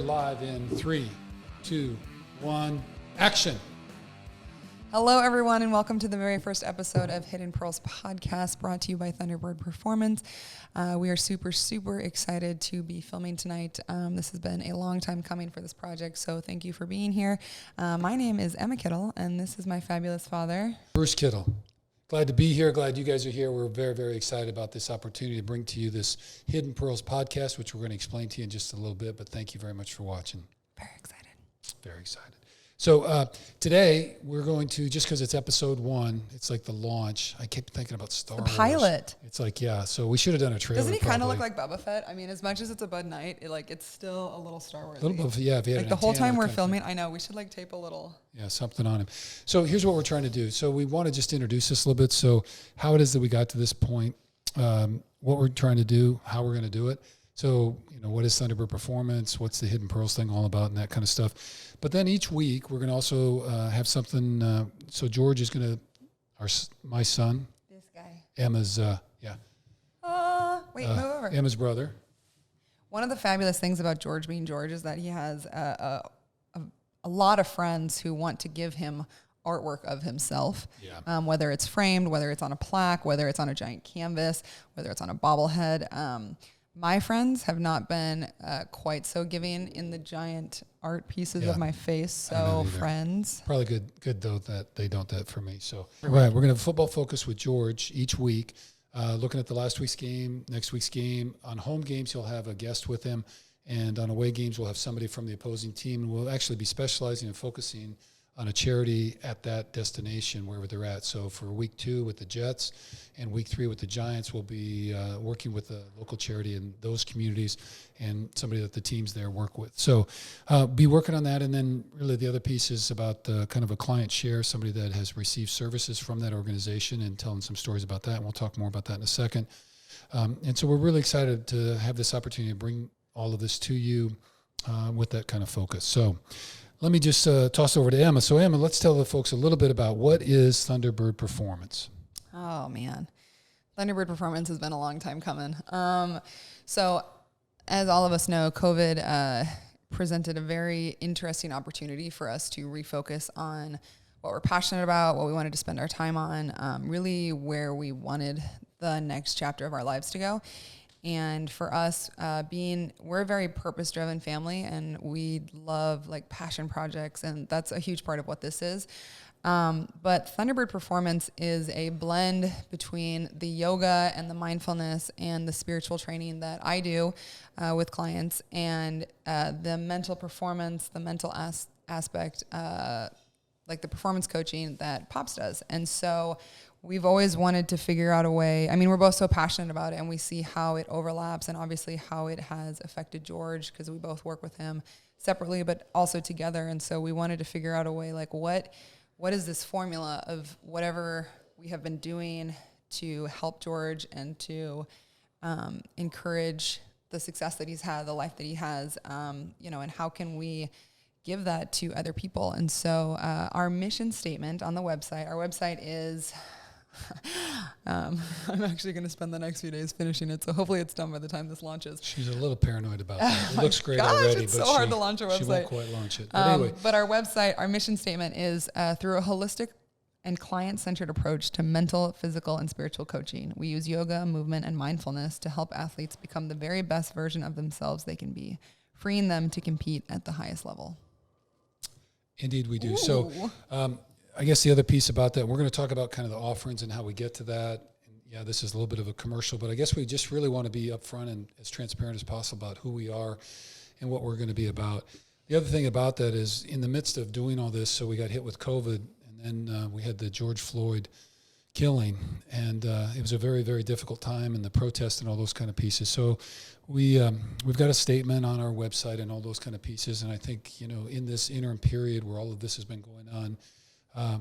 live in 3, 2, 1, action. Hello, everyone, and welcome to the very first episode of Hidden Pearls podcast, brought to you by Thunderbird Performance. We are super excited to be filming tonight. This has been a long time coming for this project, so thank you for being here. My name is Emma Kittle, and this is my fabulous father, Bruce Kittle. Glad to be here. Glad you guys are here. We're very excited about this opportunity to bring to you this Hidden Pearls podcast, which we're going to explain to you in just a little bit, but thank you very much for watching. Very excited. Very excited. So today we're going to, just because it's episode 1, it's like the launch. I keep thinking about Star Wars. The pilot. It's like, yeah, so we should have done a trailer. Doesn't he kind of look like Boba Fett? I mean, as much as it's a Bud Knight, it's still a little Star Wars. A little bit, yeah. If you had like the whole time we're filming, I know, we should tape a little. Yeah, something on him. So here's what we're trying to do. So we want to just introduce this a little bit. So how it is that we got to this point, what we're trying to do, how we're going to do it. So, what is Thunderbird Performance? What's the Hidden Pearls thing all about and that kind of stuff. But then each week we're going to also have something. So George is going to, my son. This guy. Emma's, move over. Emma's brother. One of the fabulous things about George being George is that he has a lot of friends who want to give him artwork of himself, whether it's framed, whether it's on a plaque, whether it's on a giant canvas, whether it's on a bobblehead. My friends have not been quite so giving in the giant art pieces of my face. So friends. Probably good though that they don't that for me. So right, we're going to have football focus with George each week, looking at the last week's game, next week's game. On home games, he'll have a guest with him. And on away games, we'll have somebody from the opposing team. And we'll actually be specializing and focusing on a charity at that destination, wherever they're at. So for week 2 with the Jets and week 3 with the Giants, we'll be working with a local charity in those communities and somebody that the teams there work with. So be working on that. And then really the other piece is about kind of a client share, somebody that has received services from that organization and telling some stories about that. And we'll talk more about that in a second. And so we're really excited to have this opportunity to bring all of this to you with that kind of focus. So let me just toss over to Emma. So, Emma, let's tell the folks a little bit about what is Thunderbird Performance. Oh, man. Thunderbird Performance has been a long time coming. So, as all of us know, COVID presented a very interesting opportunity for us to refocus on what we're passionate about, what we wanted to spend our time on, really where we wanted the next chapter of our lives to go. And for us, we're a very purpose-driven family, and we love passion projects, and that's a huge part of what this is. But Thunderbird Performance is a blend between the yoga and the mindfulness and the spiritual training that I do with clients, and the mental performance, the mental aspect, like the performance coaching that Pops does. And so we've always wanted to figure out a way. I mean, we're both so passionate about it, and we see how it overlaps and obviously how it has affected George, because we both work with him separately but also together. And so we wanted to figure out a way, what is this formula of whatever we have been doing to help George and to encourage the success that he's had, the life that he has, and how can we give that to other people. And so our mission statement on the website, our website is... I'm actually going to spend the next few days finishing it, so hopefully it's done by the time this launches. She's a little paranoid about that. It looks great already, it's so hard to launch a website. She won't quite launch it. But anyway. But our website, our mission statement is through a holistic and client-centered approach to mental, physical, and spiritual coaching. We use yoga, movement, and mindfulness to help athletes become the very best version of themselves they can be, freeing them to compete at the highest level. Indeed we do. Ooh. So I guess the other piece about that, we're going to talk about kind of the offerings and how we get to that. And yeah, this is a little bit of a commercial, but I guess we just really want to be upfront and as transparent as possible about who we are and what we're going to be about. The other thing about that is in the midst of doing all this, so we got hit with COVID, and then we had the George Floyd killing, and it was a very difficult time, and the protest and all those kind of pieces. So we've got a statement on our website and all those kind of pieces, and I think, in this interim period where all of this has been going on,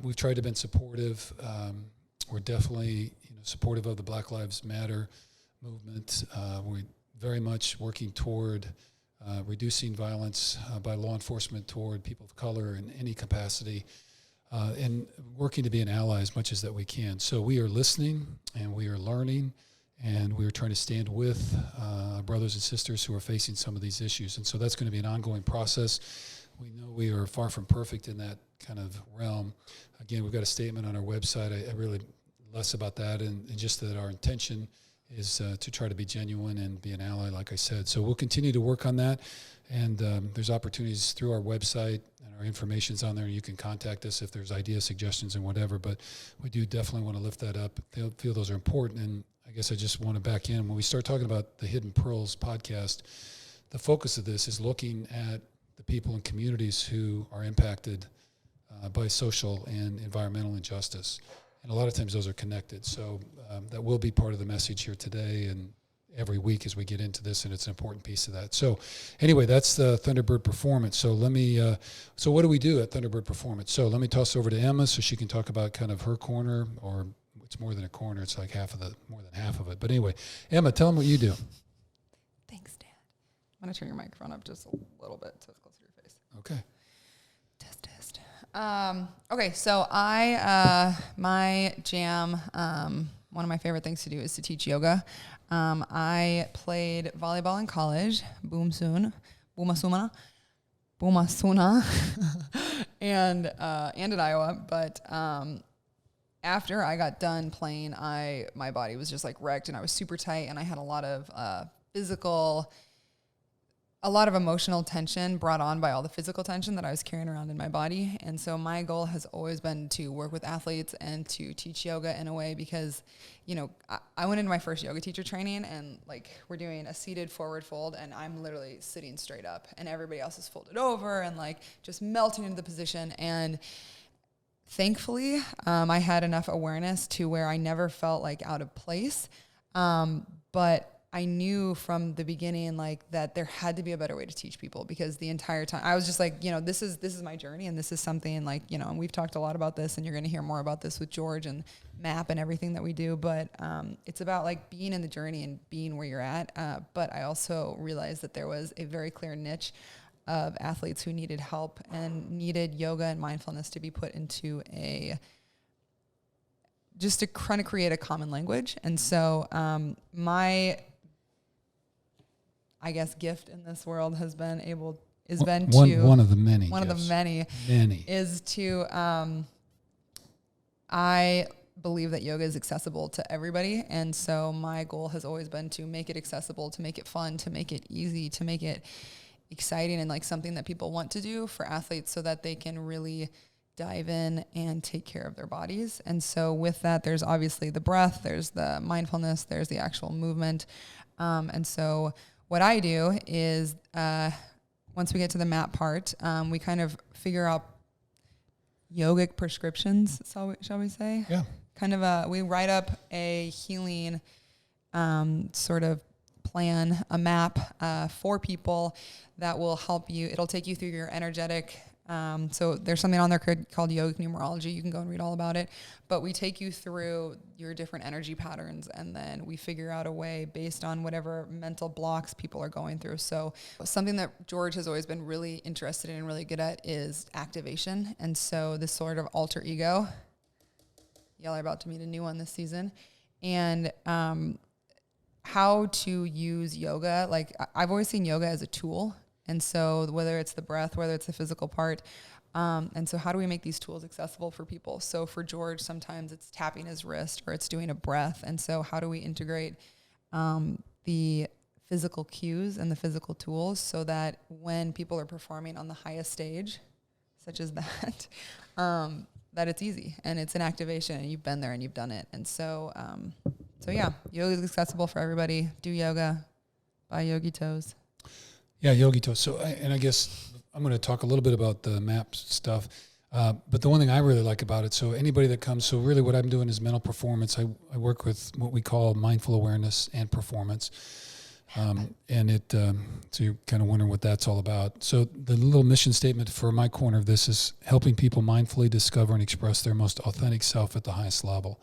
we've tried to be supportive. We're definitely supportive of the Black Lives Matter movement. We're very much working toward reducing violence by law enforcement toward people of color in any capacity, and working to be an ally as much as that we can. So we are listening and we are learning, And we are trying to stand with brothers and sisters who are facing some of these issues. And so that's going to be an ongoing process. We know we are far from perfect in that kind of realm. Again, we've got a statement on our website. I really less about that, and just that our intention is to try to be genuine and be an ally, like I said. So we'll continue to work on that. And there's opportunities through our website, and our information's on there. You can contact us if there's ideas, suggestions, and whatever. But we do definitely want to lift that up. They feel those are important. And I guess I just want to back in. When we start talking about the Hidden Pearls podcast, the focus of this is looking at the people and communities who are impacted by social and environmental injustice. And a lot of times those are connected. So that will be part of the message here today and every week as we get into this, and it's an important piece of that. So anyway, that's the Thunderbird Performance. So let me, so what do we do at Thunderbird Performance? So let me toss over to Emma so she can talk about kind of her corner, or it's more than a corner, it's like more than half of it. But anyway, Emma, tell them what you do. Thanks, Dad. I'm going to turn your microphone up just a little bit so it's closer to your face. Okay. Test. Okay, so my jam, one of my favorite things to do is to teach yoga. I played volleyball in college, Boomasuna, and in Iowa. But after I got done playing, my body was just like wrecked, and I was super tight, and I had a lot of emotional tension brought on by all the physical tension that I was carrying around in my body. And so my goal has always been to work with athletes and to teach yoga in a way, because, you know, I went into my first yoga teacher training, and like we're doing a seated forward fold, and I'm literally sitting straight up, and everybody else is folded over and like just melting into the position. And thankfully, I had enough awareness to where I never felt like out of place. But I knew from the beginning, like, that there had to be a better way to teach people, because the entire time I was just like, you know, this is my journey, and this is something like, you know, and we've talked a lot about this, and you're going to hear more about this with George and MAP and everything that we do. But it's about like being in the journey and being where you're at. But I also realized that there was a very clear niche of athletes who needed help and needed yoga and mindfulness to be put into just to kind of create a common language. And so my, I guess, gift in this world has been one of the many is to I believe that yoga is accessible to everybody, and so my goal has always been to make it accessible, to make it fun, to make it easy, to make it exciting, and like something that people want to do for athletes, so that they can really dive in and take care of their bodies. And so with that, there's obviously the breath, there's the mindfulness, there's the actual movement, and so what I do is, once we get to the MAP part, we kind of figure out yogic prescriptions, shall we say? Yeah. Kind of we write up a healing sort of plan, a map for people that will help you. It'll take you through your energetic. So there's something on there called yogic numerology. You can go and read all about it. But we take you through your different energy patterns, and then we figure out a way based on whatever mental blocks people are going through. So something that George has always been really interested in and really good at is activation. And so this sort of alter ego, y'all are about to meet a new one this season, and how to use yoga. Like, I've always seen yoga as a tool. And so whether it's the breath, whether it's the physical part, and so how do we make these tools accessible for people? So for George, sometimes it's tapping his wrist or it's doing a breath. And so how do we integrate the physical cues and the physical tools so that when people are performing on the highest stage, such as that, that it's easy and it's an activation and you've been there and you've done it. And so, yeah, yoga is accessible for everybody. Do yoga, buy Yogi Toes. Yeah, Yogi Toes. So, I guess I'm going to talk a little bit about the MAP stuff. But the one thing I really like about it, so anybody that comes, so really what I'm doing is mental performance. I work with what we call mindful awareness and performance. And so you're kind of wondering what that's all about. So the little mission statement for my corner of this is helping people mindfully discover and express their most authentic self at the highest level.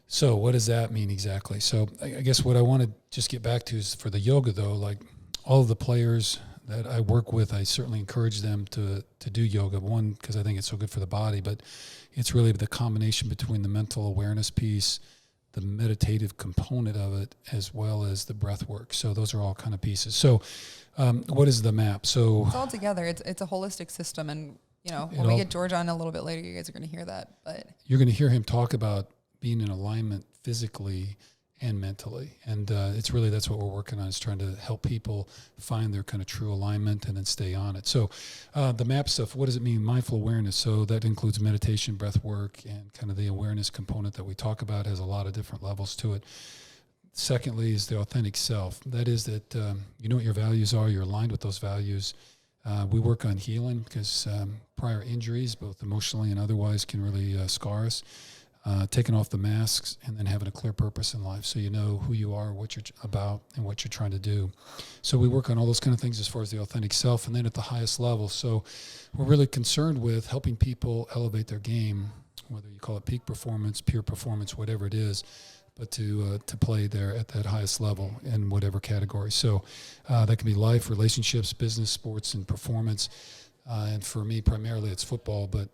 So what does that mean exactly? So I guess what I want to just get back to is for the yoga though, like, all of the players that I work with, I certainly encourage them to do yoga. One, because I think it's so good for the body, but it's really the combination between the mental awareness piece, the meditative component of it as well as the breath work. So those are all kind of pieces. So what is the map? So it's all together. It's a holistic system. And, when we get George on a little bit later, you guys are going to hear that. But you're going to hear him talk about being in alignment physically and mentally. And that's what we're working on, is trying to help people find their kind of true alignment and then stay on it. So the map stuff, what does it mean? Mindful awareness. So that includes meditation, breath work, and kind of the awareness component that we talk about has a lot of different levels to it. Secondly is the authentic self. That is that you know what your values are, you're aligned with those values. We work on healing because prior injuries, both emotionally and otherwise, can really scar us. Taking off the masks and then having a clear purpose in life, so you know who you are, what you're about, and what you're trying to do. So we work on all those kind of things as far as the authentic self, and then at the highest level. So we're really concerned with helping people elevate their game, whether you call it peak performance, peer performance, whatever it is, but to play there at that highest level in whatever category. So that can be life, relationships, business, sports, and performance. And for me, primarily it's football, but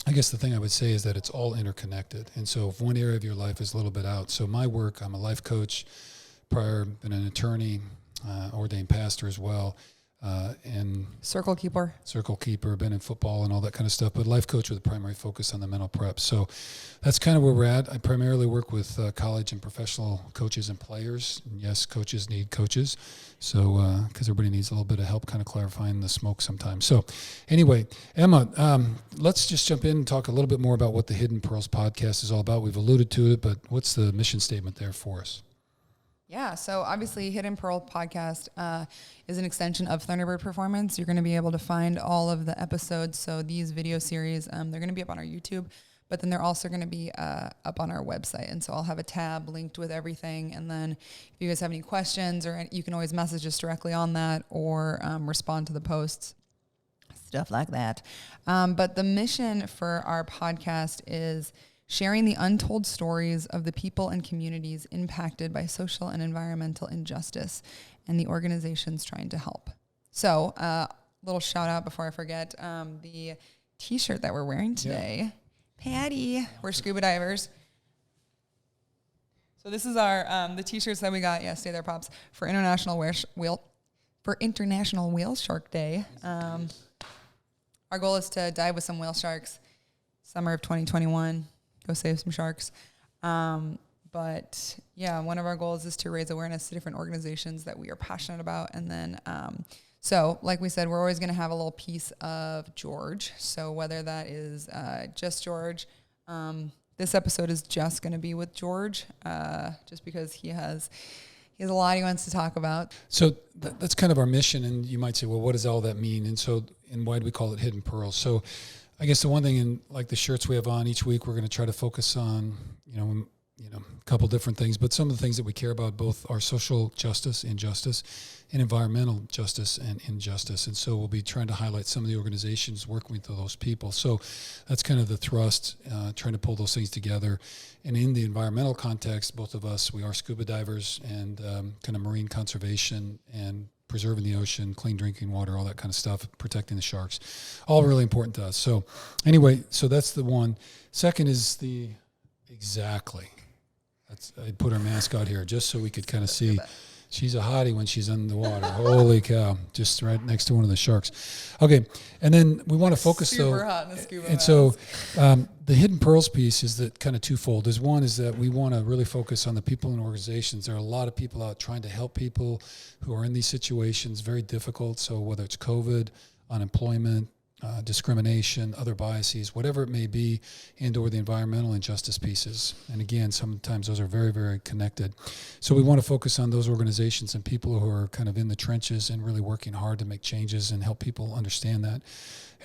I guess the thing I would say is that it's all interconnected. And so if one area of your life is a little bit out, so my work, I'm a life coach, prior been an attorney, ordained pastor as well, and circle keeper, been in football and all that kind of stuff, but life coach with a primary focus on the mental prep. So that's kind of where we're at. I primarily work with college and professional coaches and players. And yes, coaches need coaches. So, because everybody needs a little bit of help kind of clarifying the smoke sometimes. So anyway, Emma, let's just jump in and talk a little bit more about what the Hidden Pearls podcast is all about. We've alluded to it, but what's the mission statement there for us? Yeah, so obviously Hidden Pearl podcast is an extension of Thunderbird Performance. You're going to be able to find all of the episodes. So these video series, they're going to be up on our YouTube, but then they're also going to be up on our website. And so I'll have a tab linked with everything. And then if you guys have any questions, or you can always message us directly on that, or respond to the posts, stuff like that. But the mission for our podcast is sharing the untold stories of the people and communities impacted by social and environmental injustice and the organizations trying to help. So, little shout out before I forget, the t-shirt that we're wearing today, PADI, we're scuba divers. So this is our, the t-shirts that we got, stay there pops, for International Whale Shark Day. Our goal is to dive with some whale sharks summer of 2021. Go save some sharks. But one of our goals is to raise awareness to different organizations that we are passionate about. And then, so like we said, we're always going to have a little piece of George. So whether that is just George, this episode is just going to be with George, just because he has a lot he wants to talk about. So that's kind of our mission. And you might say, well, what does all that mean? And why do we call it Hidden Pearls? So I guess the one thing in like the shirts we have on each week, we're going to try to focus on, a couple different things, but some of the things that we care about both are social justice, injustice, and environmental justice and injustice. And so we'll be trying to highlight some of the organizations working with those people. So that's kind of the thrust, trying to pull those things together. And in the environmental context, both of us, we are scuba divers and kind of marine conservation and preserving the ocean, clean drinking water, all that kind of stuff, protecting the sharks, all really important to us. So anyway, so that's the one. Second is exactly. I put her mask out here just so we could kind of see. She's a hottie when she's in the water. Holy cow. Just right next to one of the sharks. Okay. And then we want to focus super hot in the scuba and mask. So the Hidden Pearls piece is that kind of twofold. There's one is that we want to really focus on the people and organizations. There are a lot of people out trying to help people who are in these situations, very difficult. So whether it's COVID, unemployment, discrimination, other biases, whatever it may be, and or the environmental injustice pieces. And again, sometimes those are very, very connected. So we want to focus on those organizations and people who are kind of in the trenches and really working hard to make changes and help people understand that.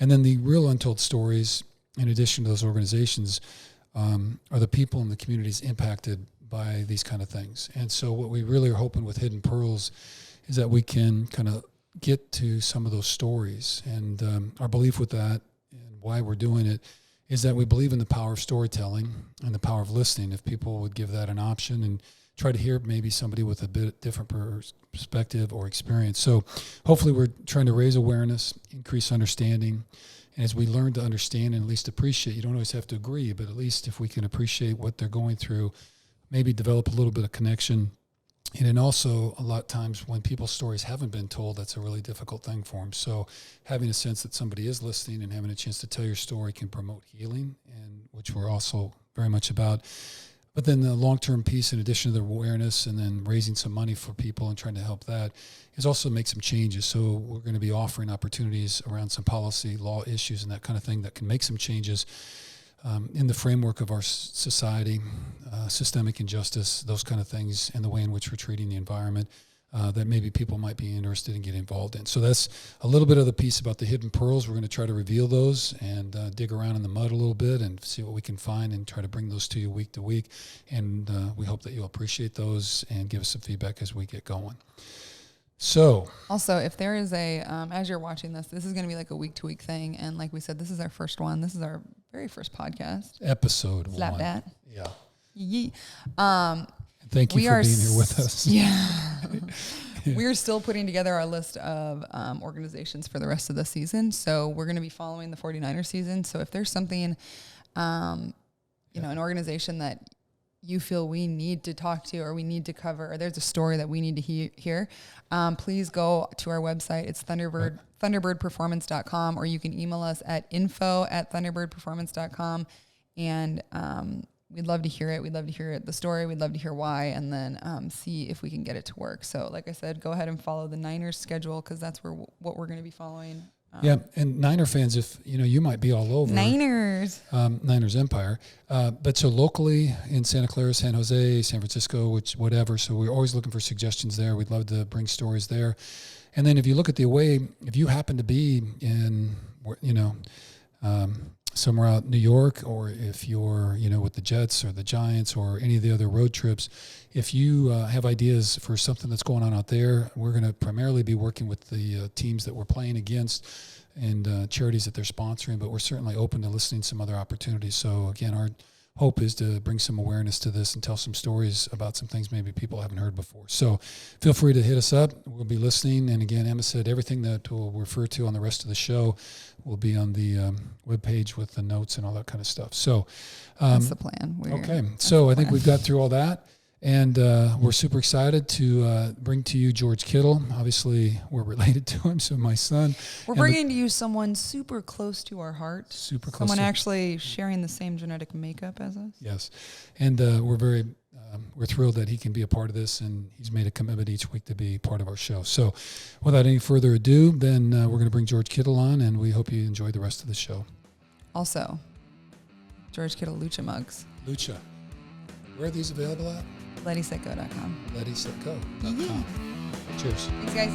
And then the real untold stories, in addition to those organizations, are the people and the communities impacted by these kind of things. And so what we really are hoping with Hidden Pearls is that we can kind of get to some of those stories. And our belief with that and why we're doing it is that we believe in the power of storytelling and the power of listening. If people would give that an option and try to hear maybe somebody with a bit different perspective or experience. So hopefully we're trying to raise awareness, increase understanding. And as we learn to understand and at least appreciate, you don't always have to agree, but at least if we can appreciate what they're going through, maybe develop a little bit of connection. And then also a lot of times when people's stories haven't been told, that's a really difficult thing for them. So having a sense that somebody is listening and having a chance to tell your story can promote healing, and which we're also very much about. But then the long-term piece, in addition to the awareness and then raising some money for people and trying to help that, is also make some changes. So we're going to be offering opportunities around some policy, law issues, and that kind of thing that can make some changes in the framework of our society, systemic injustice, those kind of things, and the way in which we're treating the environment that maybe people might be interested in getting involved in. So that's a little bit of the piece about the hidden pearls. We're going to try to reveal those and dig around in the mud a little bit and see what we can find and try to bring those to you week to week. And we hope that you'll appreciate those and give us some feedback as we get going. So also, if there is a, as you're watching this is going to be like a week-to-week thing. And like we said, this is our first one. This is our very first podcast. Episode Slap 1. that. Yeah. Yee. Thank you for being here with us. Yeah. We're still putting together our list of organizations for the rest of the season. So we're going to be following the 49ers season. So if there's something, an organization that you feel we need to talk to or we need to cover, or there's a story that we need to hear, please go to our website. It's thunderbirdperformance.com, or you can email us at info@thunderbirdperformance.com. And we'd love to hear it. We'd love to hear the story. We'd love to hear why, and then see if we can get it to work. So like I said, go ahead and follow the Niners schedule, because that's what we're going to be following. And Niner fans, if you might be all over Niners Empire, but so locally in Santa Clara, San Jose, San Francisco, whatever. So we're always looking for suggestions there. We'd love to bring stories there. And then if you look at the away, if you happen to be in, somewhere out in New York, or if you're, with the Jets or the Giants or any of the other road trips, if you have ideas for something that's going on out there, we're going to primarily be working with the teams that we're playing against and charities that they're sponsoring, but we're certainly open to listening to some other opportunities. So again, our hope is to bring some awareness to this and tell some stories about some things maybe people haven't heard before. So feel free to hit us up. We'll be listening. And again, Emma said everything that we'll refer to on the rest of the show will be on the webpage with the notes and all that kind of stuff. So that's the plan. I think we've got through all that. And we're super excited to bring to you George Kittle. Obviously, we're related to him, so my son. We're bringing to you someone super close to our heart. Super close. Someone actually sharing the same genetic makeup as us. Yes. And we're thrilled that he can be a part of this, and he's made a commitment each week to be part of our show. So without any further ado, then we're going to bring George Kittle on, and we hope you enjoy the rest of the show. Also, George Kittle Lucha mugs. Lucha. Where are these available at? LettySetGo.com. LettySetGo.com. Yeah. Cheers. Thanks, guys.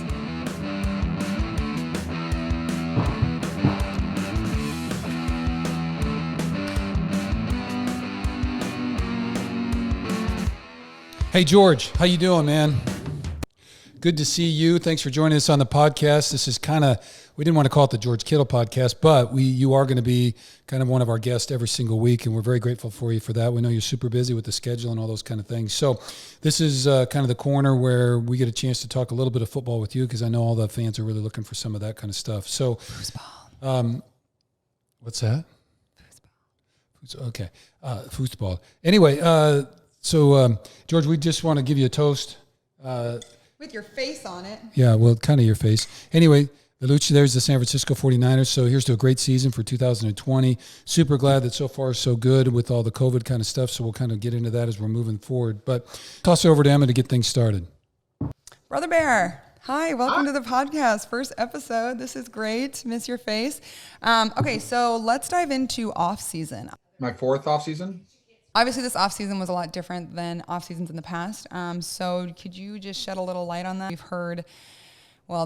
Hey, George. How you doing, man? Good to see you. Thanks for joining us on the podcast. This is we didn't want to call it the George Kittle podcast, but you are going to be kind of one of our guests every single week, and we're very grateful for you for that. We know you're super busy with the schedule and all those kind of things. So this is kind of the corner where we get a chance to talk a little bit of football with you, because I know all the fans are really looking for some of that kind of stuff. So what's that? Foosball. Okay. Foosball. Anyway, George, we just want to give you a toast. With your face on it. Yeah, well, kind of your face. Anyway, the Lucha, there's the San Francisco 49ers. So here's to a great season for 2020. Super glad that so far so good with all the COVID kind of stuff. So we'll kind of get into that as we're moving forward. But toss it over to Emma to get things started. Brother Bear. Hi, welcome to the podcast. First episode. This is great. Miss your face. Okay, so let's dive into off-season. My fourth off-season? Obviously, this off-season was a lot different than off-seasons in the past. So could you just shed a little light on that? We've heard,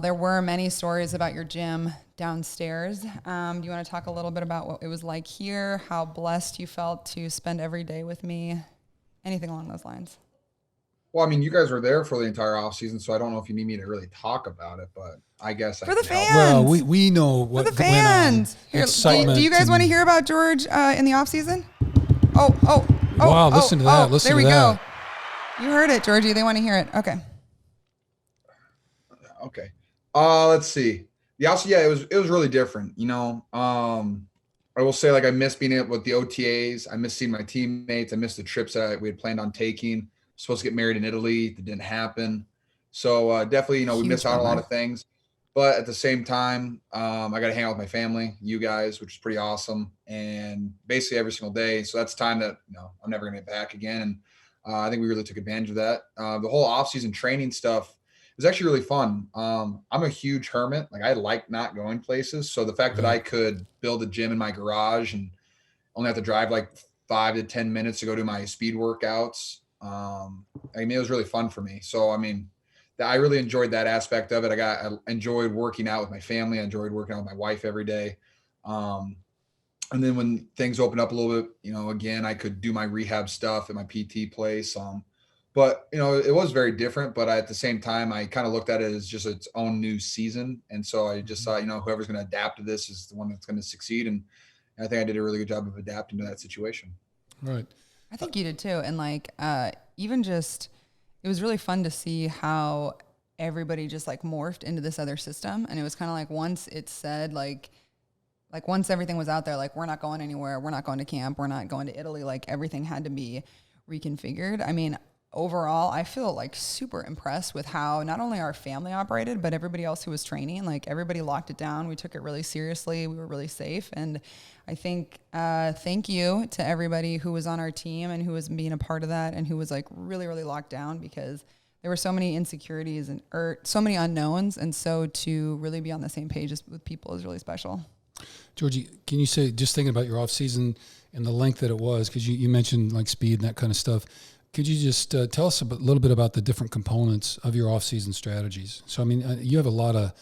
there were many stories about your gym downstairs. Do you want to talk a little bit about what it was like here, how blessed you felt to spend every day with me, anything along those lines? Well, I mean, you guys were there for the entire off-season, so I don't know if you need me to really talk about it, but I guess for the fans. Well, we know what for the fans. Here, do you guys want to hear about George in the off-season? Wow, listen to that. Listen to that. There we go. You heard it, Georgie. They want to hear it. Okay. Let's see. It was really different. I will say, like, I miss being able with the OTAs. I miss seeing my teammates. I miss the trips that we had planned on taking. Supposed to get married in Italy. That didn't happen. So definitely, we Huge miss out on a lot bummer. of things. But at the same time, I got to hang out with my family, you guys, which is pretty awesome. And basically every single day. So that's time that, I'm never going to get back again. And I think we really took advantage of that. The whole off-season training stuff was actually really fun. I'm a huge hermit. Like, I like not going places. So the fact that I could build a gym in my garage and only have to drive like 5 to 10 minutes to go do my speed workouts. It was really fun for me. So, I really enjoyed that aspect of it. I enjoyed working out with my family. I enjoyed working out with my wife every day. And then when things opened up a little bit, again, I could do my rehab stuff at my PT place. But it was very different, but at the same time, I kind of looked at it as just its own new season. And so I just thought, whoever's going to adapt to this is the one that's going to succeed. And I think I did a really good job of adapting to that situation. Right. I think you did too. And even just, it was really fun to see how everybody just morphed into this other system. And it was kind of like, once it said once everything was out there, we're not going anywhere, we're not going to camp, we're not going to Italy, everything had to be reconfigured. Overall, I feel super impressed with how not only our family operated, but everybody else who was training. Everybody locked it down. We took it really seriously. We were really safe. And I think thank you to everybody who was on our team and who was being a part of that and who was really, really locked down, because there were so many insecurities or so many unknowns. And so to really be on the same page with people is really special. Georgie, can you say, just thinking about your off season and the length that it was, because you mentioned speed and that kind of stuff. Could you just tell us a little bit about the different components of your off-season strategies? So, you have a lot of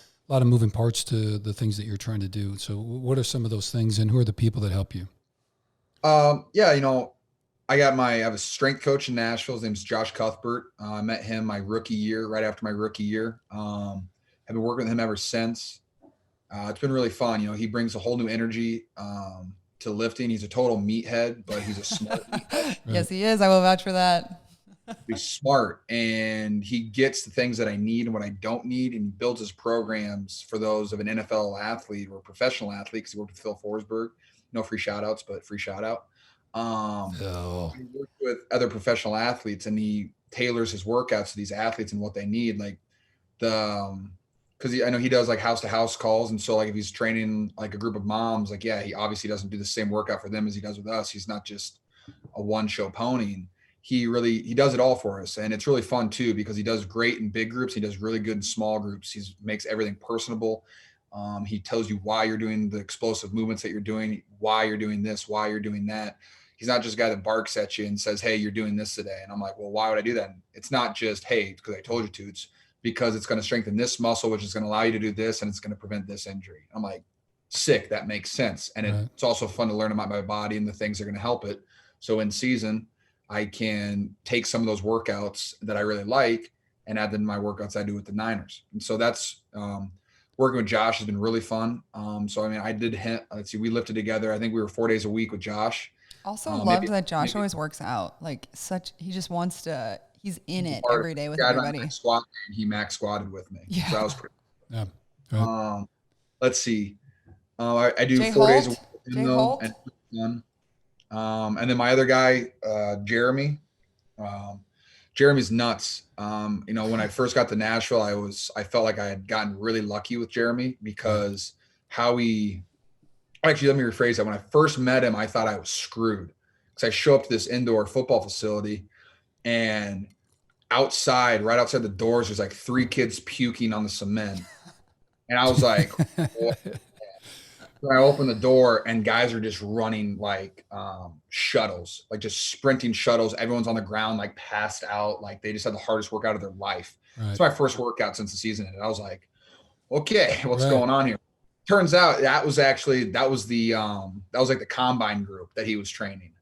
moving parts to the things that you're trying to do. So what are some of those things, and who are the people that help you? I have a strength coach in Nashville. His name's Josh Cuthbert. I met him my rookie year, right after my rookie year. I've been working with him ever since. It's been really fun. He brings a whole new energy to lifting. He's a total meathead, but he's a smart meathead. Right. Yes, he is. I will vouch for that. He's smart, and he gets the things that I need and what I don't need, and he builds his programs for those of an NFL athlete or professional athlete, because he worked with Phil Forsberg. No free shout outs, but free shout out. He works with other professional athletes, and he tailors his workouts to these athletes and what they need. Because I know he does house to house calls. And so if he's training a group of moms, he obviously doesn't do the same workout for them as he does with us. He's not just a one show pony. He does it all for us. And it's really fun too, because he does great in big groups. He does really good in small groups. He makes everything personable. He tells you why you're doing the explosive movements that you're doing, why you're doing this, why you're doing that. He's not just a guy that barks at you and says, hey, you're doing this today. And I'm like, well, why would I do that? And it's not just, hey, because I told you to. It's because it's going to strengthen this muscle, which is going to allow you to do this, and it's going to prevent this injury. I'm like, sick. That makes sense. And it's also fun to learn about my body and the things that are going to help it. So in season, I can take some of those workouts that I really like and add them to my workouts I do with the Niners. And so that's working with Josh has been really fun. We lifted together. I think we were 4 days a week with Josh. Also loved that Josh always works out. He just wants to, he's in it every day with everybody. He max squatted with me. Yeah. So that was pretty cool. Yeah. Let's see. I do Jay 4 days a Holt? week. Jay Holt? And then my other guy, Jeremy. Jeremy's nuts. When I first got to Nashville, I felt like I had gotten really lucky with Jeremy, because actually, let me rephrase that. When I first met him, I thought I was screwed, because I show up to this indoor football facility, and right outside the doors, there's 3 kids puking on the cement. And I was like, I opened the door, and guys are just running shuttles, just sprinting shuttles. Everyone's on the ground, passed out. They just had the hardest workout of their life. Right. It's my first workout since the season ended. I was like, okay, what's going on here? Turns out that was the combine group that he was training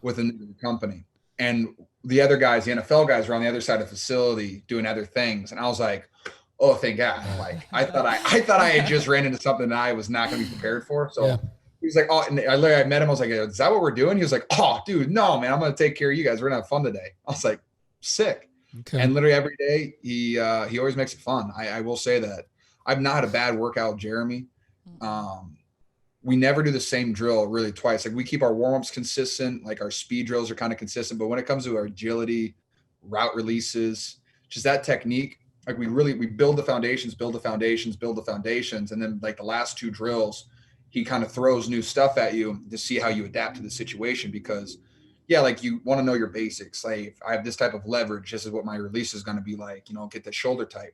within the company. And the other guys, the NFL guys, were on the other side of the facility doing other things. And I was like, oh, thank God. I thought I had just ran into something that I was not going to be prepared for. So he was like, oh, and I met him. I was like, is that what we're doing? He was like, oh, dude, no, man, I'm going to take care of you guys. We're going to have fun today. I was like, sick. Okay. And literally every day he always makes it fun. I will say that I've not had a bad workout with Jeremy. we never do the same drill really twice. Like we keep our warm-ups consistent, like our speed drills are kind of consistent, but when it comes to our agility, route releases, just that technique, like we build the foundations, and then like the last two drills, he kind of throws new stuff at you to see how you adapt to the situation. Because yeah, like you want to know your basics. Like if I have this type of leverage, this is what my release is going to be like, get the shoulder tight.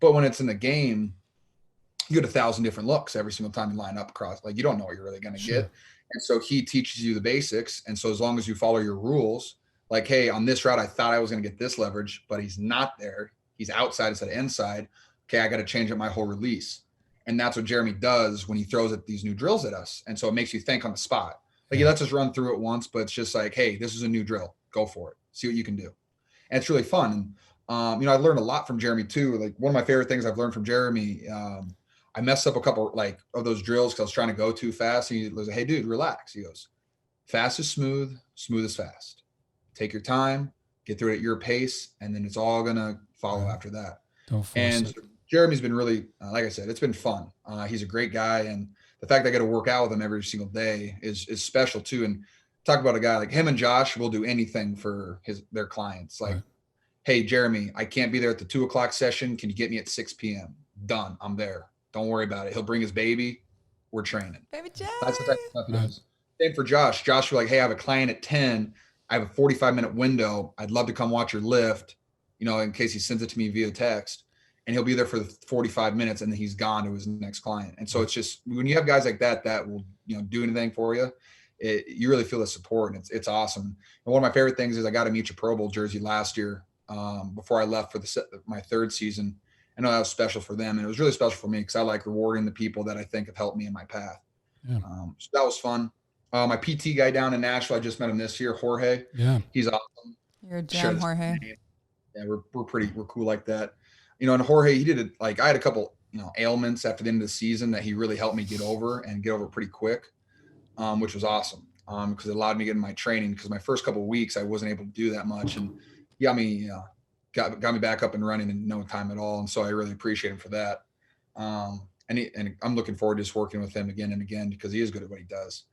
But when it's in the game, you get 1,000 different looks every single time you line up across. Like you don't know what you're really going to get. And so he teaches you the basics. And so as long as you follow your rules, like, hey, on this route, I thought I was going to get this leverage, but he's not there. He's outside instead of inside. Okay, I got to change up my whole release. And that's what Jeremy does when he throws at these new drills at us. And so it makes you think on the spot. Like he lets us run through it once, but it's just like, hey, this is a new drill. Go for it. See what you can do. And it's really fun. And, I learned a lot from Jeremy too. Like one of my favorite things I've learned from Jeremy, I messed up a couple like of those drills because I was trying to go too fast. And he was like, hey, dude, relax. He goes, fast is smooth, smooth is fast. Take your time, get through it at your pace, and then it's all going to follow after that. Don't force and it. Jeremy's been really, like I said, it's been fun. He's a great guy. And the fact that I get to work out with him every single day is special too. And talk about a guy like him and Josh will do anything for their clients. Like, hey, Jeremy, I can't be there at the 2:00 session. Can you get me at 6 p.m.? Done. I'm there. Don't worry about it. He'll bring his baby. We're training. Baby Jay. That's the type of stuff he does. Same for Josh. Josh was like, hey, I have a client at 10. I have a 45-minute window. I'd love to come watch your lift, in case he sends it to me via text. And he'll be there for the 45 minutes and then he's gone to his next client. And so it's just when you have guys like that will, do anything for you, you really feel the support, and it's awesome. And one of my favorite things is I got a Mucha Pro Bowl jersey last year before I left for my third season. I know that was special for them. And it was really special for me because I like rewarding the people that I think have helped me in my path. Yeah. So that was fun. My PT guy down in Nashville, I just met him this year, Jorge. Yeah. He's awesome. You're a gem, Jorge. Yeah, we're cool like that. And Jorge, he did it like I had a couple, ailments after the end of the season that he really helped me get over pretty quick, which was awesome because it allowed me to get in my training because my first couple of weeks I wasn't able to do that much, and he got me got me back up and running in no time at all, and so I really appreciate him for that. And I'm looking forward to just working with him again and again because he is good at what he does.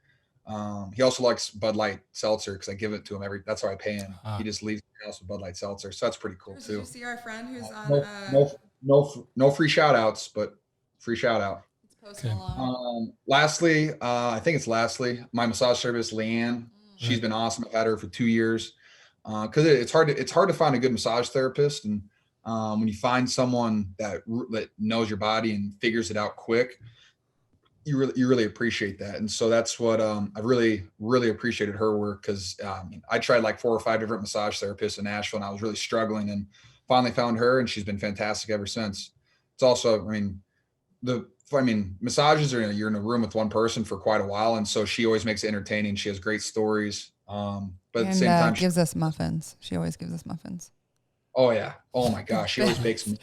He also likes Bud Light seltzer because I give it to him that's how I pay him. He just leaves the house with Bud Light seltzer, so that's pretty cool too. Did you see our friend who's on? No free shout outs, but free shout out. It's posting along. Lastly, I think it's my massage therapist, Leanne. She's been awesome. I've had her for 2 years. Cause it's hard to find a good massage therapist. And, when you find someone that knows your body and figures it out quick, you really appreciate that. And so that's what, I really, really appreciated her work. Cause, I tried like 4 or 5 different massage therapists in Nashville and I was really struggling and finally found her, and she's been fantastic ever since. It's also, massages are, you're in a room with one person for quite a while. And so she always makes it entertaining. She has great stories. But at the same time, gives us muffins. She always gives us muffins. Oh yeah. Oh my gosh. She always makes the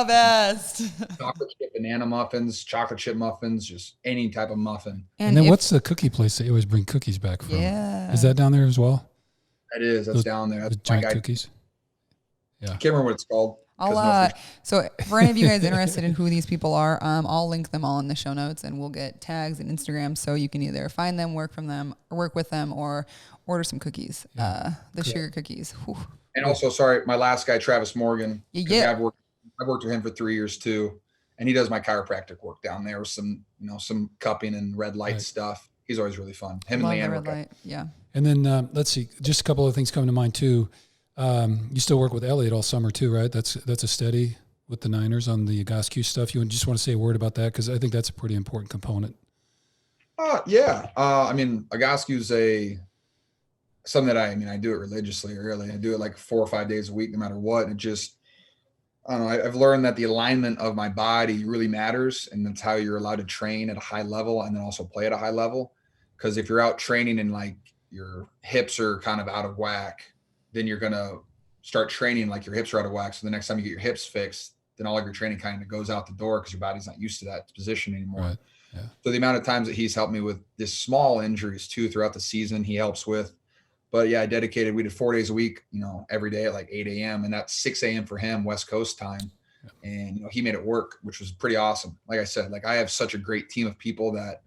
best. Chocolate chip banana muffins, chocolate chip muffins, just any type of muffin. And then what's the cookie place that you always bring cookies back from? Yeah. Is that down there as well? That is. That's down there. That's giant cookies. Yeah. I can't remember what it's called. So for any of you guys interested in who these people are, I'll link them all in the show notes, and we'll get tags and Instagram so you can either find them, work with them, or order some cookies. The sugar cookies. Whew. And also, sorry, my last guy, Travis Morgan. Yeah. I've worked with him for 3 years too, and he does my chiropractic work down there with some cupping and red light stuff. He's always really fun. Him and Leanne. Red light. Yeah. And then let's see, just a couple of things coming to mind too. You still work with Elliot all summer too, right? That's a steady with the Niners on the Advocacy stuff. You just want to say a word about that because I think that's a pretty important component. Yeah. Advocacy is something that I do it religiously. Really, I do it like 4 or 5 days a week, no matter what. And it just, I don't know. I've learned that the alignment of my body really matters, and that's how you're allowed to train at a high level and then also play at a high level. Because if you're out training and like your hips are kind of out of whack, then you're going to start training like your hips are out of whack. So the next time you get your hips fixed, then all of your training kind of goes out the door because your body's not used to that position anymore. Right. Yeah. So the amount of times that he's helped me with this small injuries too throughout the season, he helps with. But yeah, we did 4 days a week, every day at like 8 a.m. And that's 6 a.m. for him, West Coast time. Yeah. And, he made it work, which was pretty awesome. Like I said, like I have such a great team of people that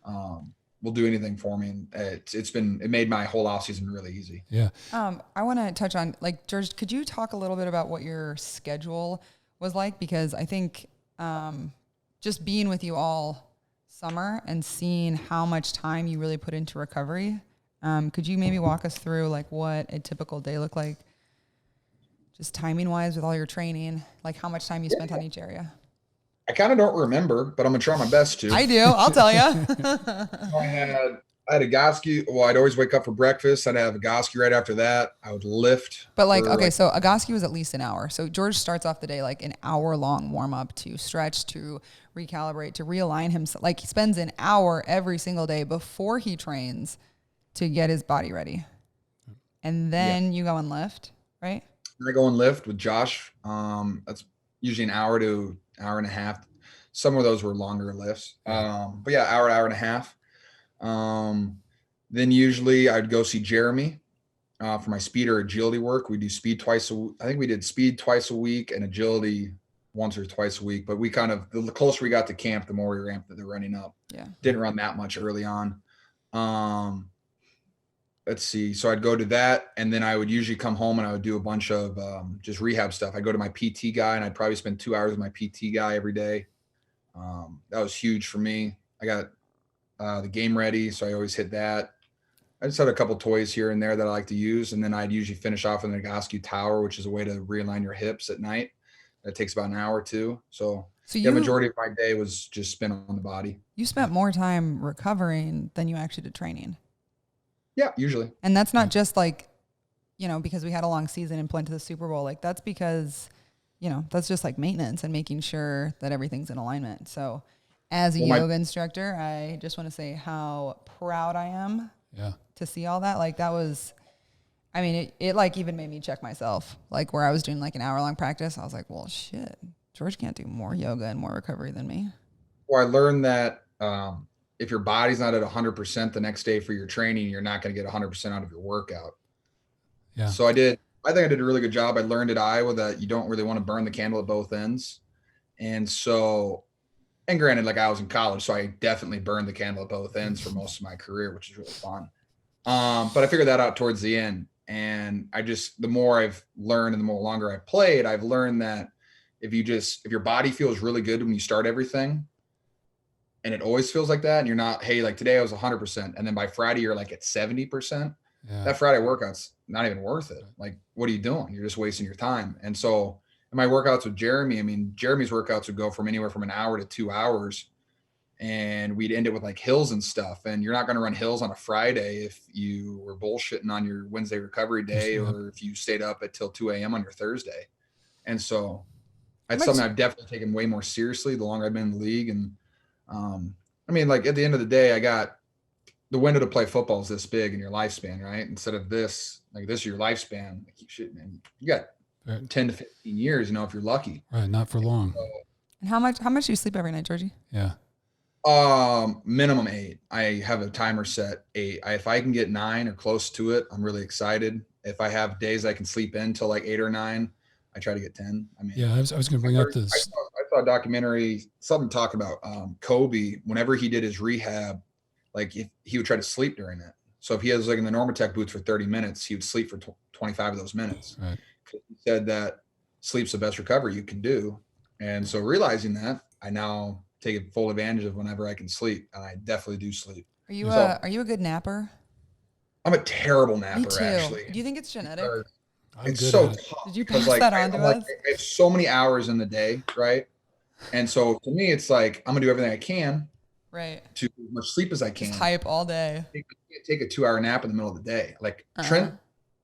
will do anything for me. And it made my whole off season really easy. Yeah. I want to touch on, like, George, could you talk a little bit about what your schedule was like? Because I think just being with you all summer and seeing how much time you really put into recovery, could you maybe walk us through like what a typical day looked like, just timing wise with all your training, like how much time you spent on each area? I kind of don't remember, but I'm gonna try my best to. I do. I'll tell you. I had a Goski. Well, I'd always wake up for breakfast. I'd have a Goski right after that. I would lift. But like, okay, so a Goski was at least an hour. So George starts off the day like an hour long warm up to stretch, to recalibrate, to realign himself. Like he spends an hour every single day before he trains to get his body ready. And then you go and lift, right? I go and lift with Josh. That's usually an hour to hour and a half. Some of those were longer lifts. But yeah, hour and a half. Then usually I'd go see Jeremy for my speed or agility work. We do speed twice a week. I think we did speed twice a week and agility once or twice a week. But we kind of, the closer we got to camp, the more we ramped the running up. Yeah. Didn't run that much early on. Let's see. So I'd go to that, and then I would usually come home and I would do a bunch of just rehab stuff. I'd go to my PT guy, and I'd probably spend 2 hours with my PT guy every day. That was huge for me. I got the game ready, so I always hit that. I just had a couple toys here and there that I like to use, and then I'd usually finish off with an Nagasky tower, which is a way to realign your hips at night. That takes about an hour or two. So the majority of my day was just spent on the body. You spent more time recovering than you actually did training. Yeah, usually. And that's not just like, you know, because we had a long season and went to the Super Bowl. Like that's because, you know, that's just like maintenance and making sure that everything's in alignment. So as a yoga instructor, I just want to say how proud I am to see all that. Like that was, I mean, it like even made me check myself. Like where I was doing like an hour-long practice, I was like, well, shit, George can't do more yoga and more recovery than me. Well, I learned that if your body's not at 100% the next day for your training, you're not going to get 100% out of your workout. Yeah. So I think I did a really good job. I learned at Iowa that you don't really want to burn the candle at both ends. And so, and granted, like I was in college, so I definitely burned the candle at both ends for most of my career, which is really fun. But I figured that out towards the end. And the more I've learned and the more longer I've played, I've learned that if your body feels really good when you start everything, and it always feels like that, and you're not, hey, like today I was 100%, and then by Friday you're like at 70%, that Friday workout's not even worth it. Like, what are you doing? You're just wasting your time. And so in my workouts with Jeremy, I mean, Jeremy's workouts would go from anywhere from an hour to 2 hours, and we'd end it with like hills and stuff. And you're not going to run hills on a Friday if you were bullshitting on your Wednesday recovery day, or if you stayed up until 2 a.m. on your Thursday. And so that's something I've definitely taken way more seriously the longer I've been in the league. And I mean, like at the end of the day, I got the window to play football is this big in your lifespan, right? Instead of this, like this is your lifespan. Like, shit, man, you got 10 to 15 years, you know, if you're lucky. Right. Not for long. So, and how much do you sleep every night, Georgie? Yeah. Minimum 8. I have a timer set 8. If I can get 9 or close to it, I'm really excited. If I have days I can sleep in till like 8 or 9, I try to get 10. I mean, yeah, I was going to bring up this. I saw a documentary, something talking about Kobe. Whenever he did his rehab, like he would try to sleep during it. So if he was like in the Normatec booth for 30 minutes, he would sleep for 25 of those minutes. Right. He said that sleep's the best recovery you can do. And so realizing that, I now take full advantage of whenever I can sleep, and I definitely do sleep. Are you a good napper? I'm a terrible napper. Me too. Actually. Do you think it's genetic? It's so tough. Did you pass that on to us? I have so many hours in the day, right? And so to me, it's like I'm gonna do everything I can, right, to as much sleep as I can. Just hype all day. I can't take a 2-hour nap in the middle of the day. Like Trent